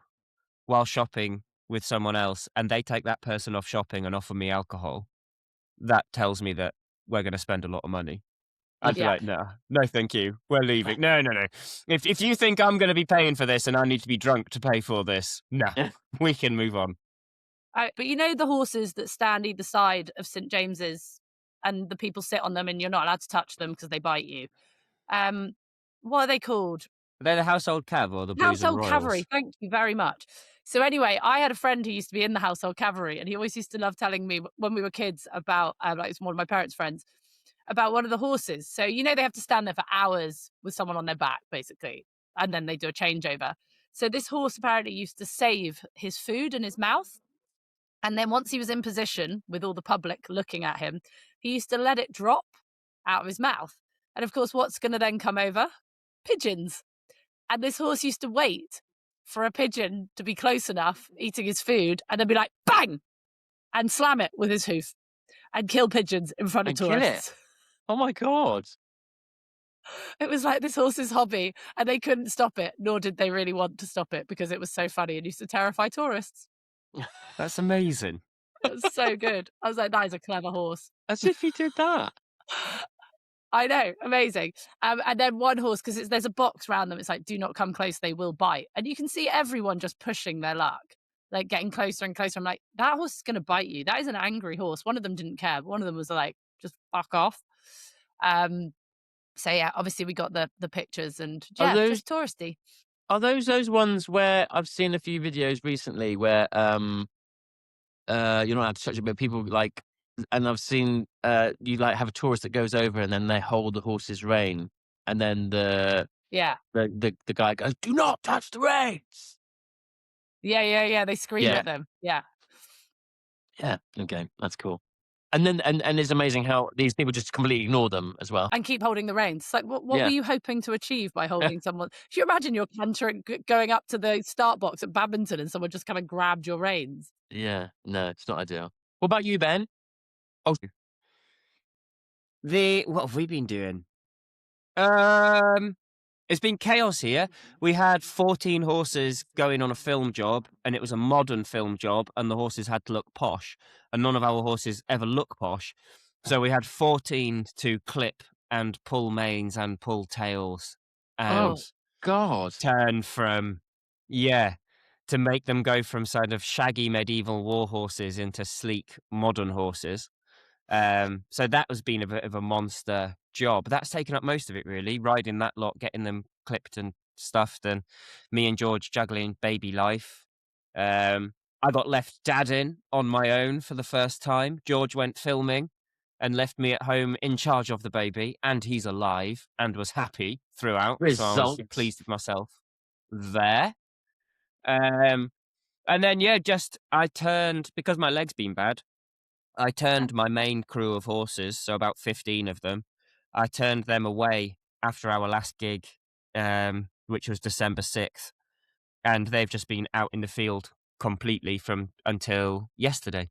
Speaker 3: while shopping with someone else and they take that person off shopping and offer me alcohol, that tells me that we're going to spend a lot of money. I'd be
Speaker 1: Yeah.
Speaker 3: like, no, thank you. We're leaving. No. If you think I'm going to be paying for this and I need to be drunk to pay for this, no, we can move on.
Speaker 1: But you know the horses that stand either side of St. James's and the people sit on them and you're not allowed to touch them because they bite you. What are they called?
Speaker 3: Are they the household cav or the Blues and
Speaker 1: Household
Speaker 3: Royals?
Speaker 1: cavalry. Thank you very much. So anyway, I had a friend who used to be in the household cavalry, and he always used to love telling me when we were kids about, like it's one of my parents' friends, about one of the horses. So you know they have to stand there for hours with someone on their back, basically, and then they do a changeover. So this horse apparently used to save his food in his mouth, and then once he was in position with all the public looking at him, he used to let it drop out of his mouth. And of course, what's going to then come over? Pigeons. And this horse used to wait for a pigeon to be close enough eating his food and then be like, bang! and slam it with his hoof and kill pigeons in front of
Speaker 2: And kill it?
Speaker 1: tourists.
Speaker 2: Oh my God.
Speaker 1: It was like this horse's hobby, and they couldn't stop it, nor did they really want to stop it because it was so funny and used to terrify tourists.
Speaker 3: That's amazing.
Speaker 1: It was so good. I was like, that is a clever horse.
Speaker 2: As if he did that.
Speaker 1: I know, amazing. And then one horse, because there's a box around them, it's like, do not come close, they will bite. And you can see everyone just pushing their luck, like getting closer and closer. I'm like, that horse is going to bite you. That is an angry horse. One of them didn't care, but one of them was like, just fuck off. So yeah, obviously we got the pictures and yeah, just touristy.
Speaker 2: Are those ones where I've seen a few videos recently where you're not allowed to touch it, but people like, and I've seen you like have a tourist that goes over and then they hold the horse's rein, and then the guy goes, "Do not touch the reins."
Speaker 1: Yeah. They scream at them. Yeah.
Speaker 2: Okay, that's cool. And then and it's amazing how these people just completely ignore them as well.
Speaker 1: And keep holding the reins. It's like, what were you hoping to achieve by holding someone? If you imagine you're cantering, going up to the start box at badminton and someone just kind of grabbed your reins.
Speaker 2: Yeah, no, it's not ideal. What about you, Ben? Oh,
Speaker 3: What have we been doing? It's been chaos here. We had 14 horses going on a film job, and it was a modern film job, and the horses had to look posh, and none of our horses ever look posh. So we had 14 to clip and pull manes and pull tails. And
Speaker 2: God.
Speaker 3: turn from, to make them go from sort of shaggy medieval war horses into sleek modern horses. So that has been a bit of a monster job. That's taken up most of it, really, riding that lot, getting them clipped and stuffed, and me and George juggling baby life. I got left dadding on my own for the first time. George went filming and left me at home in charge of the baby, and he's alive and was happy throughout. So I was pleased with myself there. And then, I turned, because my leg's been bad, I turned my main crew of horses, so about 15 of them, I turned them away after our last gig, which was December 6th. And they've just been out in the field completely from until yesterday.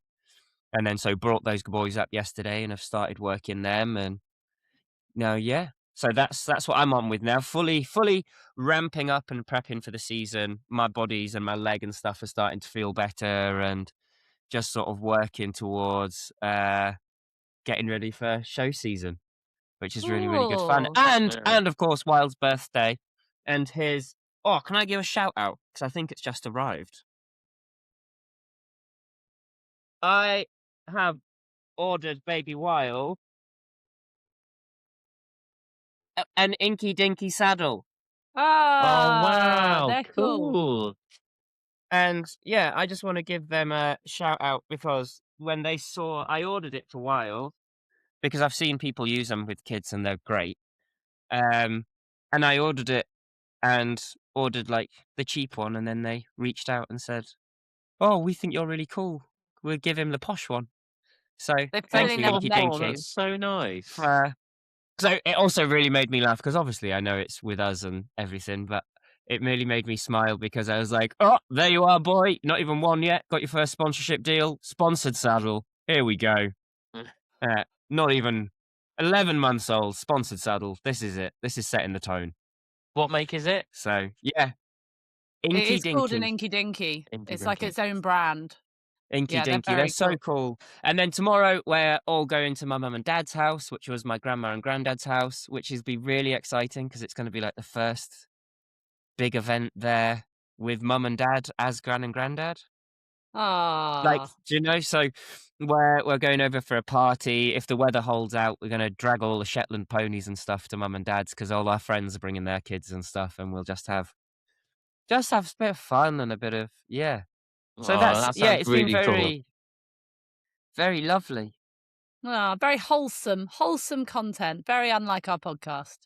Speaker 3: And then so brought those boys up yesterday and have started working them. And now, so that's what I'm on with now, fully ramping up and prepping for the season. My bodies and my leg and stuff are starting to feel better, and just sort of working towards getting ready for show season, which is really, really good fun. And of course, Wild's birthday and his... Oh, can I give a shout out? Because I think it's just arrived. I have ordered Baby Wild an Inky Dinky saddle.
Speaker 1: Oh,
Speaker 2: wow.
Speaker 1: They're cool.
Speaker 3: And I just want to give them a shout out, because when they saw, I ordered it for Wild, because I've seen people use them with kids and they're great. And I ordered it and ordered like the cheap one, and then they reached out and said, "Oh, we think you're really cool. We'll give him the posh one." So thank you, Inky Dinky.
Speaker 2: That's so nice.
Speaker 3: So it also really made me laugh, because obviously I know it's with us and everything, but it really made me smile, because I was like, "Oh, there you are, boy. Not even one yet. Got your first sponsorship deal. Sponsored saddle. Here we go." Not even 11 months old. Sponsored saddle. This is it. This is setting the tone.
Speaker 2: What make is it?
Speaker 3: So
Speaker 1: Inky Dinky. Called an Inky Dinky. It's like its own brand.
Speaker 3: Inky Dinky. They're so cool. And then tomorrow we're all going to my mum and dad's house, which was my grandma and granddad's house, which is be really exciting, because it's going to be like the first big event there with mum and dad as gran and granddad. Like, do you know? So we're going over for a party. If the weather holds out, we're going to drag all the Shetland ponies and stuff to mum and dad's, because all our friends are bringing their kids and stuff, and we'll just have a bit of fun and a bit of So that's it's really been very, cool. Very lovely.
Speaker 1: Very wholesome content. Very unlike our podcast.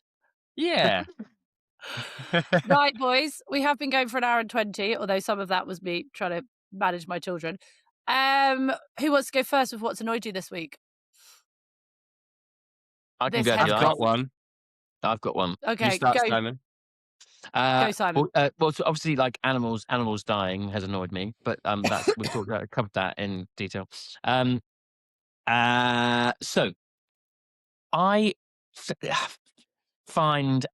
Speaker 3: Yeah.
Speaker 1: Right, boys, we have been going for an hour and 20, although some of that was me trying to manage my children. Who wants to go first with what's annoyed you this week?
Speaker 2: I can go.
Speaker 3: I've got one.
Speaker 2: I've got one.
Speaker 1: Okay,
Speaker 3: you start,
Speaker 1: go.
Speaker 3: Simon.
Speaker 1: Go, Simon.
Speaker 2: Well, so obviously, like animals dying has annoyed me, but we've covered that in detail. So I find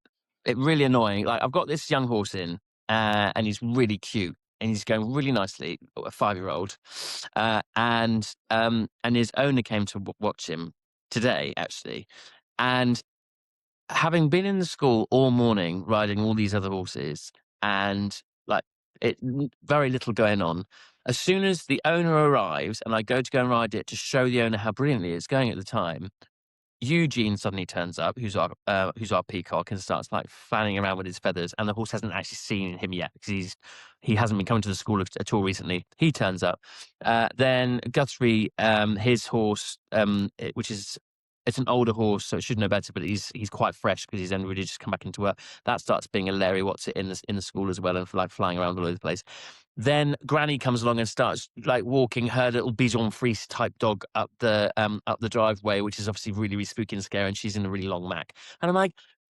Speaker 2: it really annoying. Like I've got this young horse in, and he's really cute, and he's going really nicely. A 5-year-old, and his owner came to watch him today, actually, and having been in the school all morning riding all these other horses, and like very little going on. As soon as the owner arrives, and I go and ride it to show the owner how brilliantly it's going at the time, Eugene suddenly turns up, who's our peacock, and starts like fanning around with his feathers, and the horse hasn't actually seen him yet because he hasn't been coming to the school at all recently. He turns up. Then Guthrie, his horse, it's an older horse, so it should know better, but he's quite fresh because he's only really just come back into work. That starts being a Larry What's-it in the school as well, and like flying around all over the place. Then Granny comes along and starts like walking her little Bichon Frise type dog up the driveway, which is obviously really, really spooky and scary, and she's in a really long mac. And I'm like,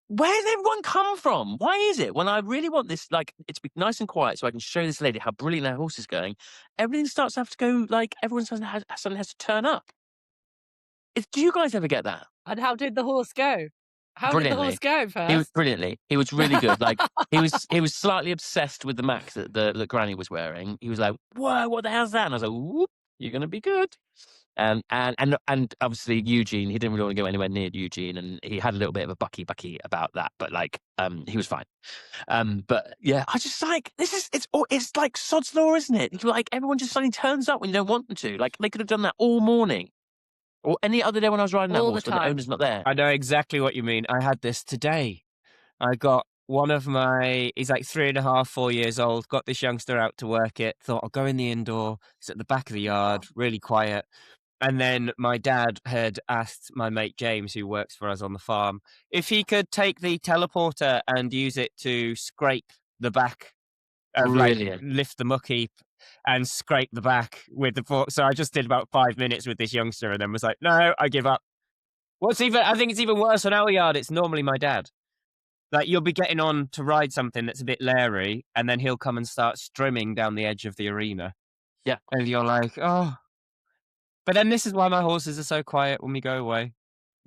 Speaker 2: where's everyone come from? Why is it when I really want this, like, it's be nice and quiet so I can show this lady how brilliant her horse is going, everything starts to have to go, like, everyone suddenly has to turn up. Do you guys ever get that?
Speaker 1: And how did the horse go? How did the horse go first?
Speaker 2: He was brilliantly. He was really good. Like he was slightly obsessed with the mac that Granny was wearing. He was like, "Whoa, what the hell's that?" And I was like, "Whoop, you're gonna be good." And obviously Eugene, he didn't really want to go anywhere near Eugene, and he had a little bit of a bucky about that, but like he was fine. But yeah, I just like it's like sod's law, isn't it? Like everyone just suddenly turns up when you don't want them to. Like they could have done that all morning. Or any other day when I was riding that
Speaker 1: All
Speaker 2: horse
Speaker 1: the
Speaker 2: when the
Speaker 1: time.
Speaker 2: owner's not there.
Speaker 3: I know exactly what you mean. I had this today. I got one of he's like 3.5, 4 years old, got this youngster out to work it, thought I'll go in the indoor. It's at the back of the yard, really quiet. And then my dad had asked my mate James, who works for us on the farm, if he could take the teleporter and use it to scrape the back of
Speaker 2: Brilliant.
Speaker 3: like lift the muck heap and scrape the back with the fork. So I just did about 5 minutes with this youngster and then was like, no, I give up. I think it's even worse on our yard. It's normally my dad. Like you'll be getting on to ride something that's a bit leery, and then he'll come and start strimming down the edge of the arena.
Speaker 2: Yeah.
Speaker 3: And you're like, oh. But then this is why my horses are so quiet when we go away.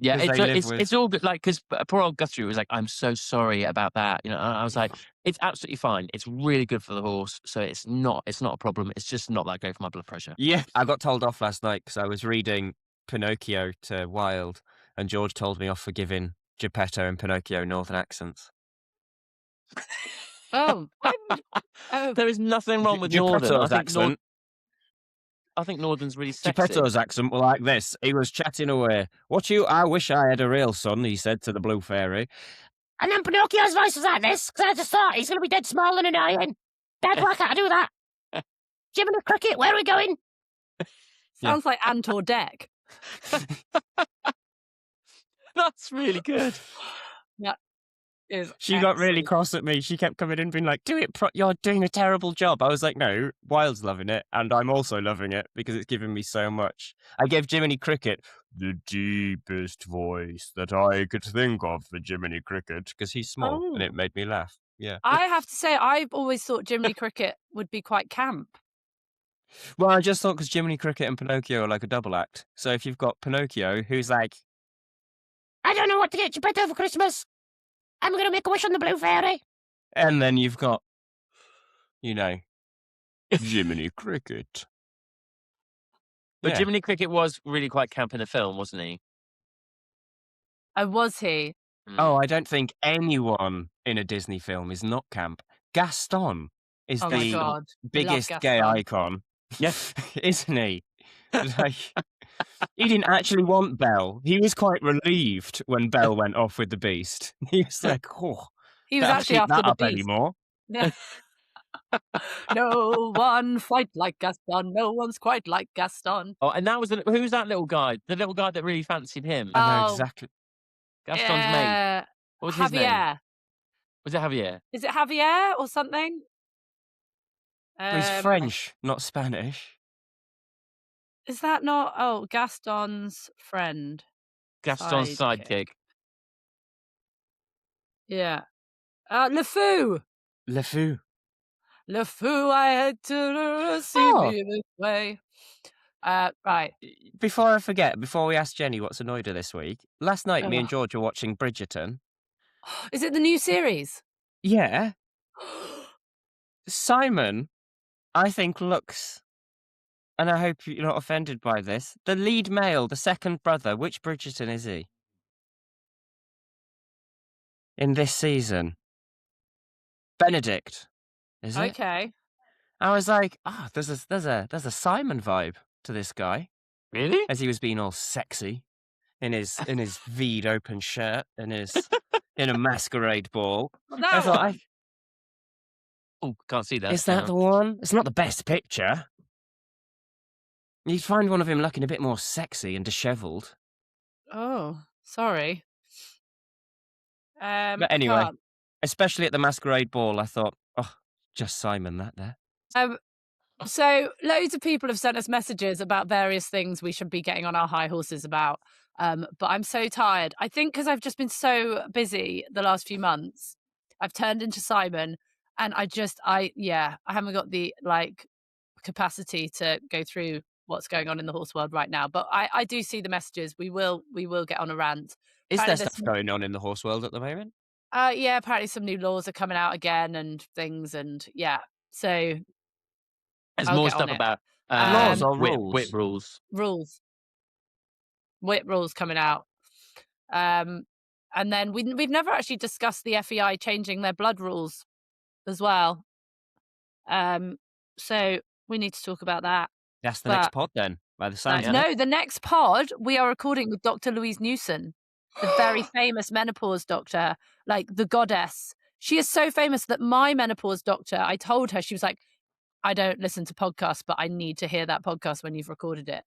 Speaker 2: Yeah,
Speaker 3: 'Cause they live with-
Speaker 2: it's all good. Like, because poor old Guthrie was like, "I'm so sorry about that." You know, and I was like, "It's absolutely fine. It's really good for the horse, so it's not a problem. It's just not that great for my blood pressure."
Speaker 3: Yeah, I got told off last night because I was reading Pinocchio to Wilde, and George told me off for giving Geppetto and Pinocchio northern accents.
Speaker 1: Oh,
Speaker 2: There is nothing wrong with northern.
Speaker 3: Geppetto's accent.
Speaker 2: I think northern's really sexy.
Speaker 3: Geppetto's accent were like this. He was chatting away. I wish I had a real son, he said to the Blue Fairy. And then Pinocchio's voice was like this, because I just thought he's going to be dead small and annoying. Dad, why can't I do that? Jiminy Cricket, where are we going?
Speaker 1: sounds like Ant or Deck.
Speaker 2: That's really good.
Speaker 3: She got really
Speaker 1: excellent.
Speaker 3: cross at me. She kept coming in being like, you're doing a terrible job. I was like, no, Wilde's loving it, and I'm also loving it because it's giving me so much. I gave Jiminy Cricket the deepest voice that I could think of for Jiminy Cricket because he's small, and it made me laugh. Yeah.
Speaker 1: I have to say, I've always thought Jiminy Cricket would be quite camp.
Speaker 3: Well, I just thought because Jiminy Cricket and Pinocchio are like a double act. So if you've got Pinocchio, who's like, I don't know what to get Geppetto for Christmas. I'm going to make a wish on the Blue Fairy. And then you've got, Jiminy Cricket.
Speaker 2: But
Speaker 3: Yeah.
Speaker 2: Jiminy Cricket was really quite camp in the film, wasn't he?
Speaker 1: Was he?
Speaker 3: Oh, I don't think anyone in a Disney film is not camp. Gaston is
Speaker 1: Oh my
Speaker 3: the
Speaker 1: God.
Speaker 3: biggest
Speaker 1: Love
Speaker 3: gay
Speaker 1: Gaston.
Speaker 3: icon. Yeah, isn't he? Like, he didn't actually want Belle. He was quite relieved when Belle went off with the beast. He was like, oh,
Speaker 1: He was
Speaker 3: can't
Speaker 1: actually
Speaker 3: keep
Speaker 1: after
Speaker 3: that
Speaker 1: the
Speaker 3: up
Speaker 1: beast.
Speaker 3: anymore.
Speaker 1: Yeah. No one quite like Gaston. No one's quite like Gaston.
Speaker 2: Oh, and that was who's that little guy? The little guy that really fancied him.
Speaker 3: I know exactly.
Speaker 2: Gaston's mate. What was his name?
Speaker 1: Javier.
Speaker 2: Was it Javier?
Speaker 1: Is it Javier or something?
Speaker 3: He's French, not Spanish.
Speaker 1: Is that not? Oh, Gaston's friend.
Speaker 2: Gaston's sidekick.
Speaker 1: Yeah. Le Fou.
Speaker 3: Le Fou.
Speaker 1: Le Fou, I had to see
Speaker 3: Oh,
Speaker 1: me this way. Right.
Speaker 3: before I forget, before we ask Jenny what's annoyed her this week, last night me and
Speaker 1: Ugh.
Speaker 3: George were watching Bridgerton.
Speaker 1: Is it the new series?
Speaker 3: Yeah, Simon, I think looks, and I hope you're not offended by this, the lead male, the second brother. Which Bridgerton is he in this season? Benedict, is it?
Speaker 1: Okay.
Speaker 3: I was like, there's a Simon vibe to this guy,
Speaker 2: Really?
Speaker 3: as he was being all sexy in his V'd open shirt and his in a masquerade ball.
Speaker 1: Well,
Speaker 3: I
Speaker 1: that
Speaker 3: thought,
Speaker 1: one.
Speaker 2: Oh, can't see that.
Speaker 3: is that the one? It's not the best picture. You'd find one of him looking a bit more sexy and dishevelled.
Speaker 1: Oh, sorry.
Speaker 3: But
Speaker 1: I
Speaker 3: anyway,
Speaker 1: can't.
Speaker 3: especially at the masquerade ball, I thought, just Simon that there.
Speaker 1: So loads of people have sent us messages about various things we should be getting on our high horses about. But I'm so tired. I think because I've just been so busy the last few months, I've turned into Simon, and I haven't got the capacity to go through what's going on in the horse world right now. But I do see the messages. We will get on a rant.
Speaker 3: Is there
Speaker 1: Apparently
Speaker 3: stuff going on in the horse world at the moment?
Speaker 1: Yeah, apparently some new laws are coming out again and things, and yeah. So
Speaker 2: There's
Speaker 1: I'll
Speaker 2: more
Speaker 1: get on
Speaker 2: stuff
Speaker 1: it.
Speaker 2: about
Speaker 3: Laws or
Speaker 2: whip
Speaker 3: rules?
Speaker 2: rules.
Speaker 1: Whip rules coming out. And then we've never actually discussed the FEI changing their blood rules as well. So we need to talk about that.
Speaker 3: That's the next pod then, by the sounds of it.
Speaker 1: No, the next pod we are recording with Dr. Louise Newson, the very famous menopause doctor, like the goddess. She is so famous that my menopause doctor, I told her, she was like, I don't listen to podcasts, but I need to hear that podcast when you've recorded it.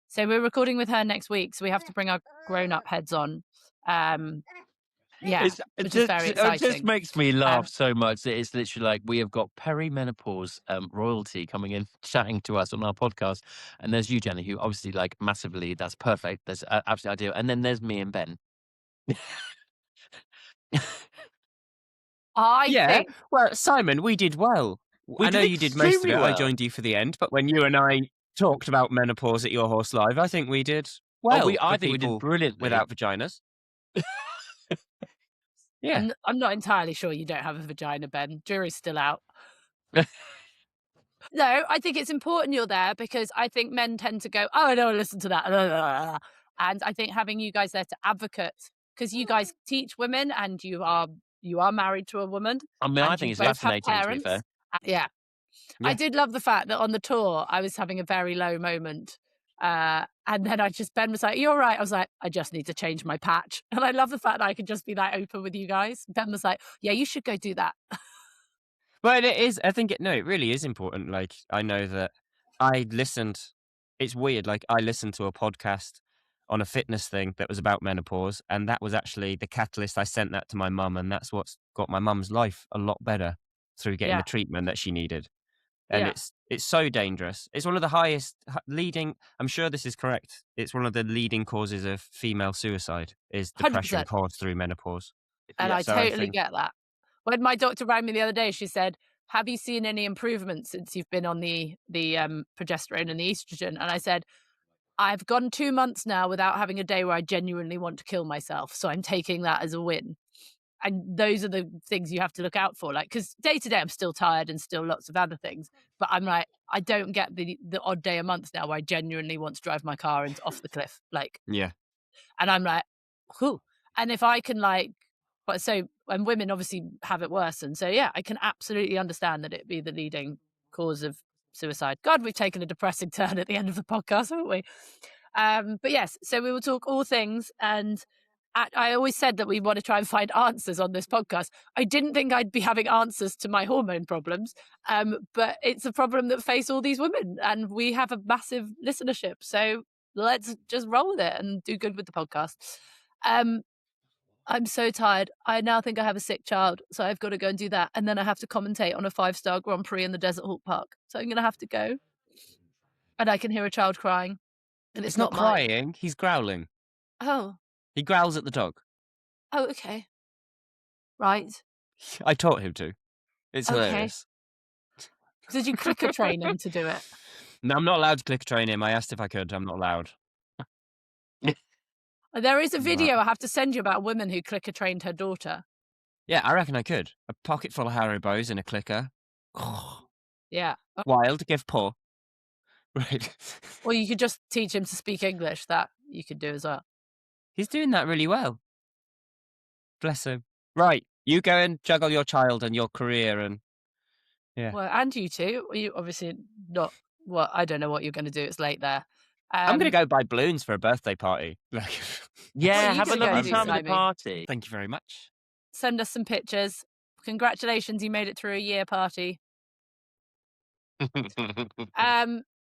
Speaker 1: So we're recording with her next week, so we have to bring our grown-up heads on. Which is very exciting.
Speaker 2: It just makes me laugh so much that it's literally like we have got perimenopause royalty coming in, chatting to us on our podcast, and there's you, Jenny, who obviously like massively, that's perfect, that's absolutely ideal, and then there's me and Ben.
Speaker 1: I think
Speaker 3: Well, Simon, we did well. I know you did most of
Speaker 2: extremely
Speaker 3: it.
Speaker 2: well.
Speaker 3: I joined you for the end, but when you and I talked about menopause at your horse live, I think we did well.
Speaker 2: I think we did brilliantly
Speaker 3: without vaginas. Yeah.
Speaker 1: I'm not entirely sure you don't have a vagina, Ben. Jury's still out. No, I think it's important you're there because I think men tend to go, oh, I don't want to listen to that. And I think having you guys there to advocate, because you guys teach women and you are married to a woman.
Speaker 2: I mean, I think it's fascinating, to be fair.
Speaker 1: Yeah. I did love the fact that on the tour, I was having a very low moment. And then Ben was like, you're right. I was like, I just need to change my patch. And I love the fact that I could just be that open with you guys. Ben was like, yeah, you should go do that.
Speaker 3: But it is, I think it really is important. Like, I know that I listened, it's weird. Like, I listened to a podcast on a fitness thing that was about menopause. And that was actually the catalyst. I sent that to my mum. And that's what's got my mum's life a lot better through getting the treatment that she needed. And it's so dangerous. It's one of the highest leading, I'm sure this is correct, it's one of the leading causes of female suicide is depression
Speaker 1: 100%.
Speaker 3: caused through menopause.
Speaker 1: And I totally get that. When my doctor rang me the other day, she said, have you seen any improvements since you've been on the progesterone and the estrogen? And I said, I've gone 2 months now without having a day where I genuinely want to kill myself. So I'm taking that as a win. And those are the things you have to look out for. Like, because day to day, I'm still tired and still lots of other things. But I'm like, I don't get the odd day a month now where I genuinely want to drive my car off the cliff. Like,
Speaker 3: Yeah.
Speaker 1: And I'm like, whew. And if I can and women obviously have it worse. And so, yeah, I can absolutely understand that it be the leading cause of suicide. God, we've taken a depressing turn at the end of the podcast, haven't we? But yes, so we will talk all things. And I always said that we want to try and find answers on this podcast. I didn't think I'd be having answers to my hormone problems, but it's a problem that face all these women. And we have a massive listenership. So let's just roll with it and do good with the podcast. I'm so tired. I now think I have a sick child, so I've got to go and do that. And then I have to commentate on a 5-star Grand Prix in the Desert Hawk Park. So I'm going to have to go. And I can hear a child crying. And it's
Speaker 3: not
Speaker 1: mine.
Speaker 3: crying, he's growling.
Speaker 1: Oh.
Speaker 3: He growls at the dog.
Speaker 1: Oh, okay. Right.
Speaker 3: I taught him to. It's
Speaker 1: Okay.
Speaker 3: hilarious.
Speaker 1: Did you clicker train him to do it?
Speaker 3: No, I'm not allowed to clicker train him. I asked if I could. I'm not allowed.
Speaker 1: There is a
Speaker 3: Right.
Speaker 1: video I have to send you about a woman who clicker trained her daughter.
Speaker 3: Yeah, I reckon I could. A pocket full of Haribos and a clicker.
Speaker 1: Yeah.
Speaker 3: Wild, give paw. Right.
Speaker 1: Or you could just teach him to speak English. That you could do as well.
Speaker 3: He's doing that really well. Bless him. Right, you go and juggle your child and your career and yeah.
Speaker 1: Well, and you too. You obviously not. Well, I don't know what you're going to do. It's late there.
Speaker 3: I'm going to go buy balloons for a birthday party. Like,
Speaker 2: Yeah,
Speaker 1: you
Speaker 2: have a
Speaker 1: gonna go
Speaker 2: lovely
Speaker 1: do,
Speaker 2: time at the
Speaker 1: Simon?
Speaker 2: party.
Speaker 3: thank you very much.
Speaker 1: Send us some pictures. Congratulations, you made it through a year party.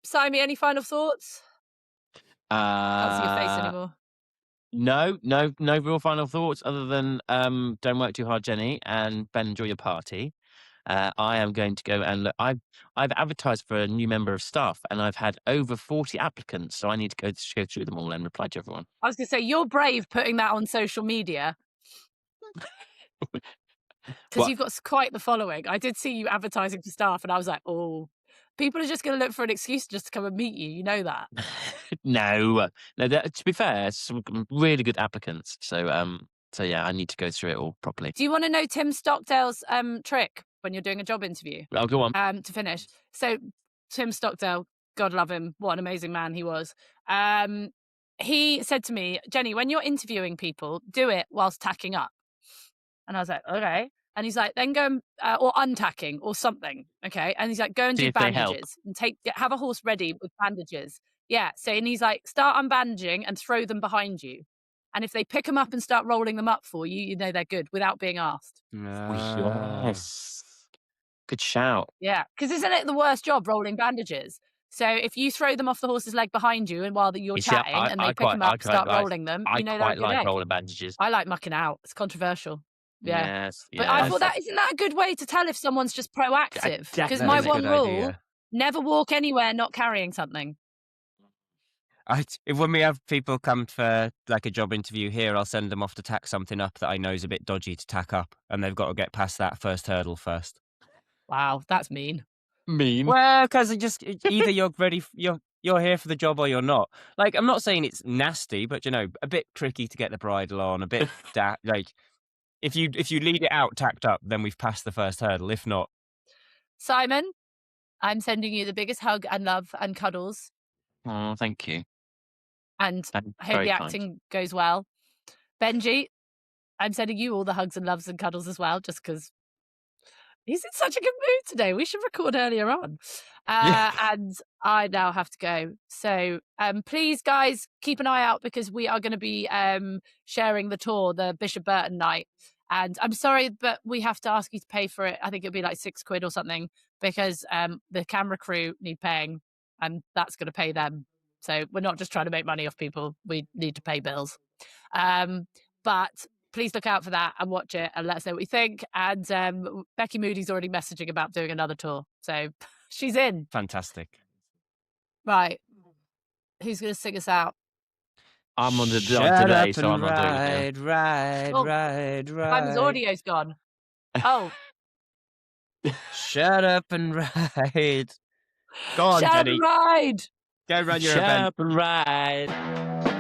Speaker 1: Simon, any final thoughts? Can't see your face anymore.
Speaker 2: No real final thoughts other than don't work too hard, Jenny, and Ben, enjoy your party. I am going to go and look. I've advertised for a new member of staff, and I've had over 40 applicants, so I need to go through them all and reply to everyone.
Speaker 1: I was going to say, you're brave putting that on social media because
Speaker 3: What?
Speaker 1: you've got quite the following. I did see you advertising for staff, and I was like, oh, people are just going to look for an excuse just to come and meet you. You know that.
Speaker 2: No. To be fair, some really good applicants. So yeah, I need to go through it all properly.
Speaker 1: Do you want to know Tim Stockdale's trick when you're doing a job interview?
Speaker 2: I'll go on.
Speaker 1: To finish. So Tim Stockdale, God love him, what an amazing man he was. He said to me, Jenny, when you're interviewing people, do it whilst tacking up. And I was like, okay. And he's like, then go or untacking or something, okay? And he's like, go and
Speaker 2: See
Speaker 1: do
Speaker 2: if they help.
Speaker 1: bandages and have a horse ready with bandages. Yeah. So and he's like, start unbandaging and throw them behind you. And if they pick them up and start rolling them up for you, you know they're good without being asked.
Speaker 2: Yes. Good shout.
Speaker 1: Yeah, because isn't it the worst job, rolling bandages? So if you throw them off the horse's leg behind you and while you're
Speaker 2: You see,
Speaker 1: chatting and they pick them up, start rolling them,
Speaker 2: I
Speaker 1: you know they're
Speaker 2: quite
Speaker 1: a good
Speaker 2: like
Speaker 1: egg.
Speaker 2: rolling bandages.
Speaker 1: I like mucking out. It's controversial. Yeah.
Speaker 2: Yes.
Speaker 1: But I thought isn't that a good way to tell if someone's just proactive? Because
Speaker 2: That
Speaker 1: my
Speaker 2: is a
Speaker 1: one
Speaker 3: good
Speaker 1: rule,
Speaker 3: idea.
Speaker 1: never walk anywhere not carrying something.
Speaker 3: When we have people come for like a job interview here, I'll send them off to tack something up that I know is a bit dodgy to tack up, and they've got to get past that first hurdle first.
Speaker 1: Wow, that's mean.
Speaker 2: Mean.
Speaker 3: Well, because either you're ready, you're here for the job or you're not. Like, I'm not saying it's nasty, but a bit tricky to get the bridle on, a bit like if you lead it out tacked up, then we've passed the first hurdle. If not,
Speaker 1: Simon, I'm sending you the biggest hug and love and cuddles.
Speaker 2: Oh, thank you.
Speaker 1: And
Speaker 2: That's
Speaker 1: I hope
Speaker 2: very
Speaker 1: the
Speaker 2: kind.
Speaker 1: acting goes well. Benji, I'm sending you all the hugs and loves and cuddles as well, just because he's in such a good mood today. We should record earlier on. And I now have to go. So please, guys, keep an eye out because we are going to be sharing the tour, the Bishop Burton night. And I'm sorry, but we have to ask you to pay for it. I think it'll be like £6 or something because the camera crew need paying and that's going to pay them. So we're not just trying to make money off people. We need to pay bills. But please look out for that and watch it and let us know what you think. And Becky Moody's already messaging about doing another tour. So she's in.
Speaker 3: fantastic.
Speaker 1: Right. Who's going to sing us out?
Speaker 2: I'm on the
Speaker 3: Shut
Speaker 2: job today,
Speaker 3: up
Speaker 2: so I'm
Speaker 3: and
Speaker 2: not doing it.
Speaker 3: ride.
Speaker 1: Simon's audio's gone. Oh.
Speaker 3: Shut up and ride. Go on,
Speaker 1: Shout
Speaker 3: Jenny.
Speaker 1: and ride.
Speaker 3: Go run your
Speaker 2: Shut
Speaker 3: event.
Speaker 2: up and ride.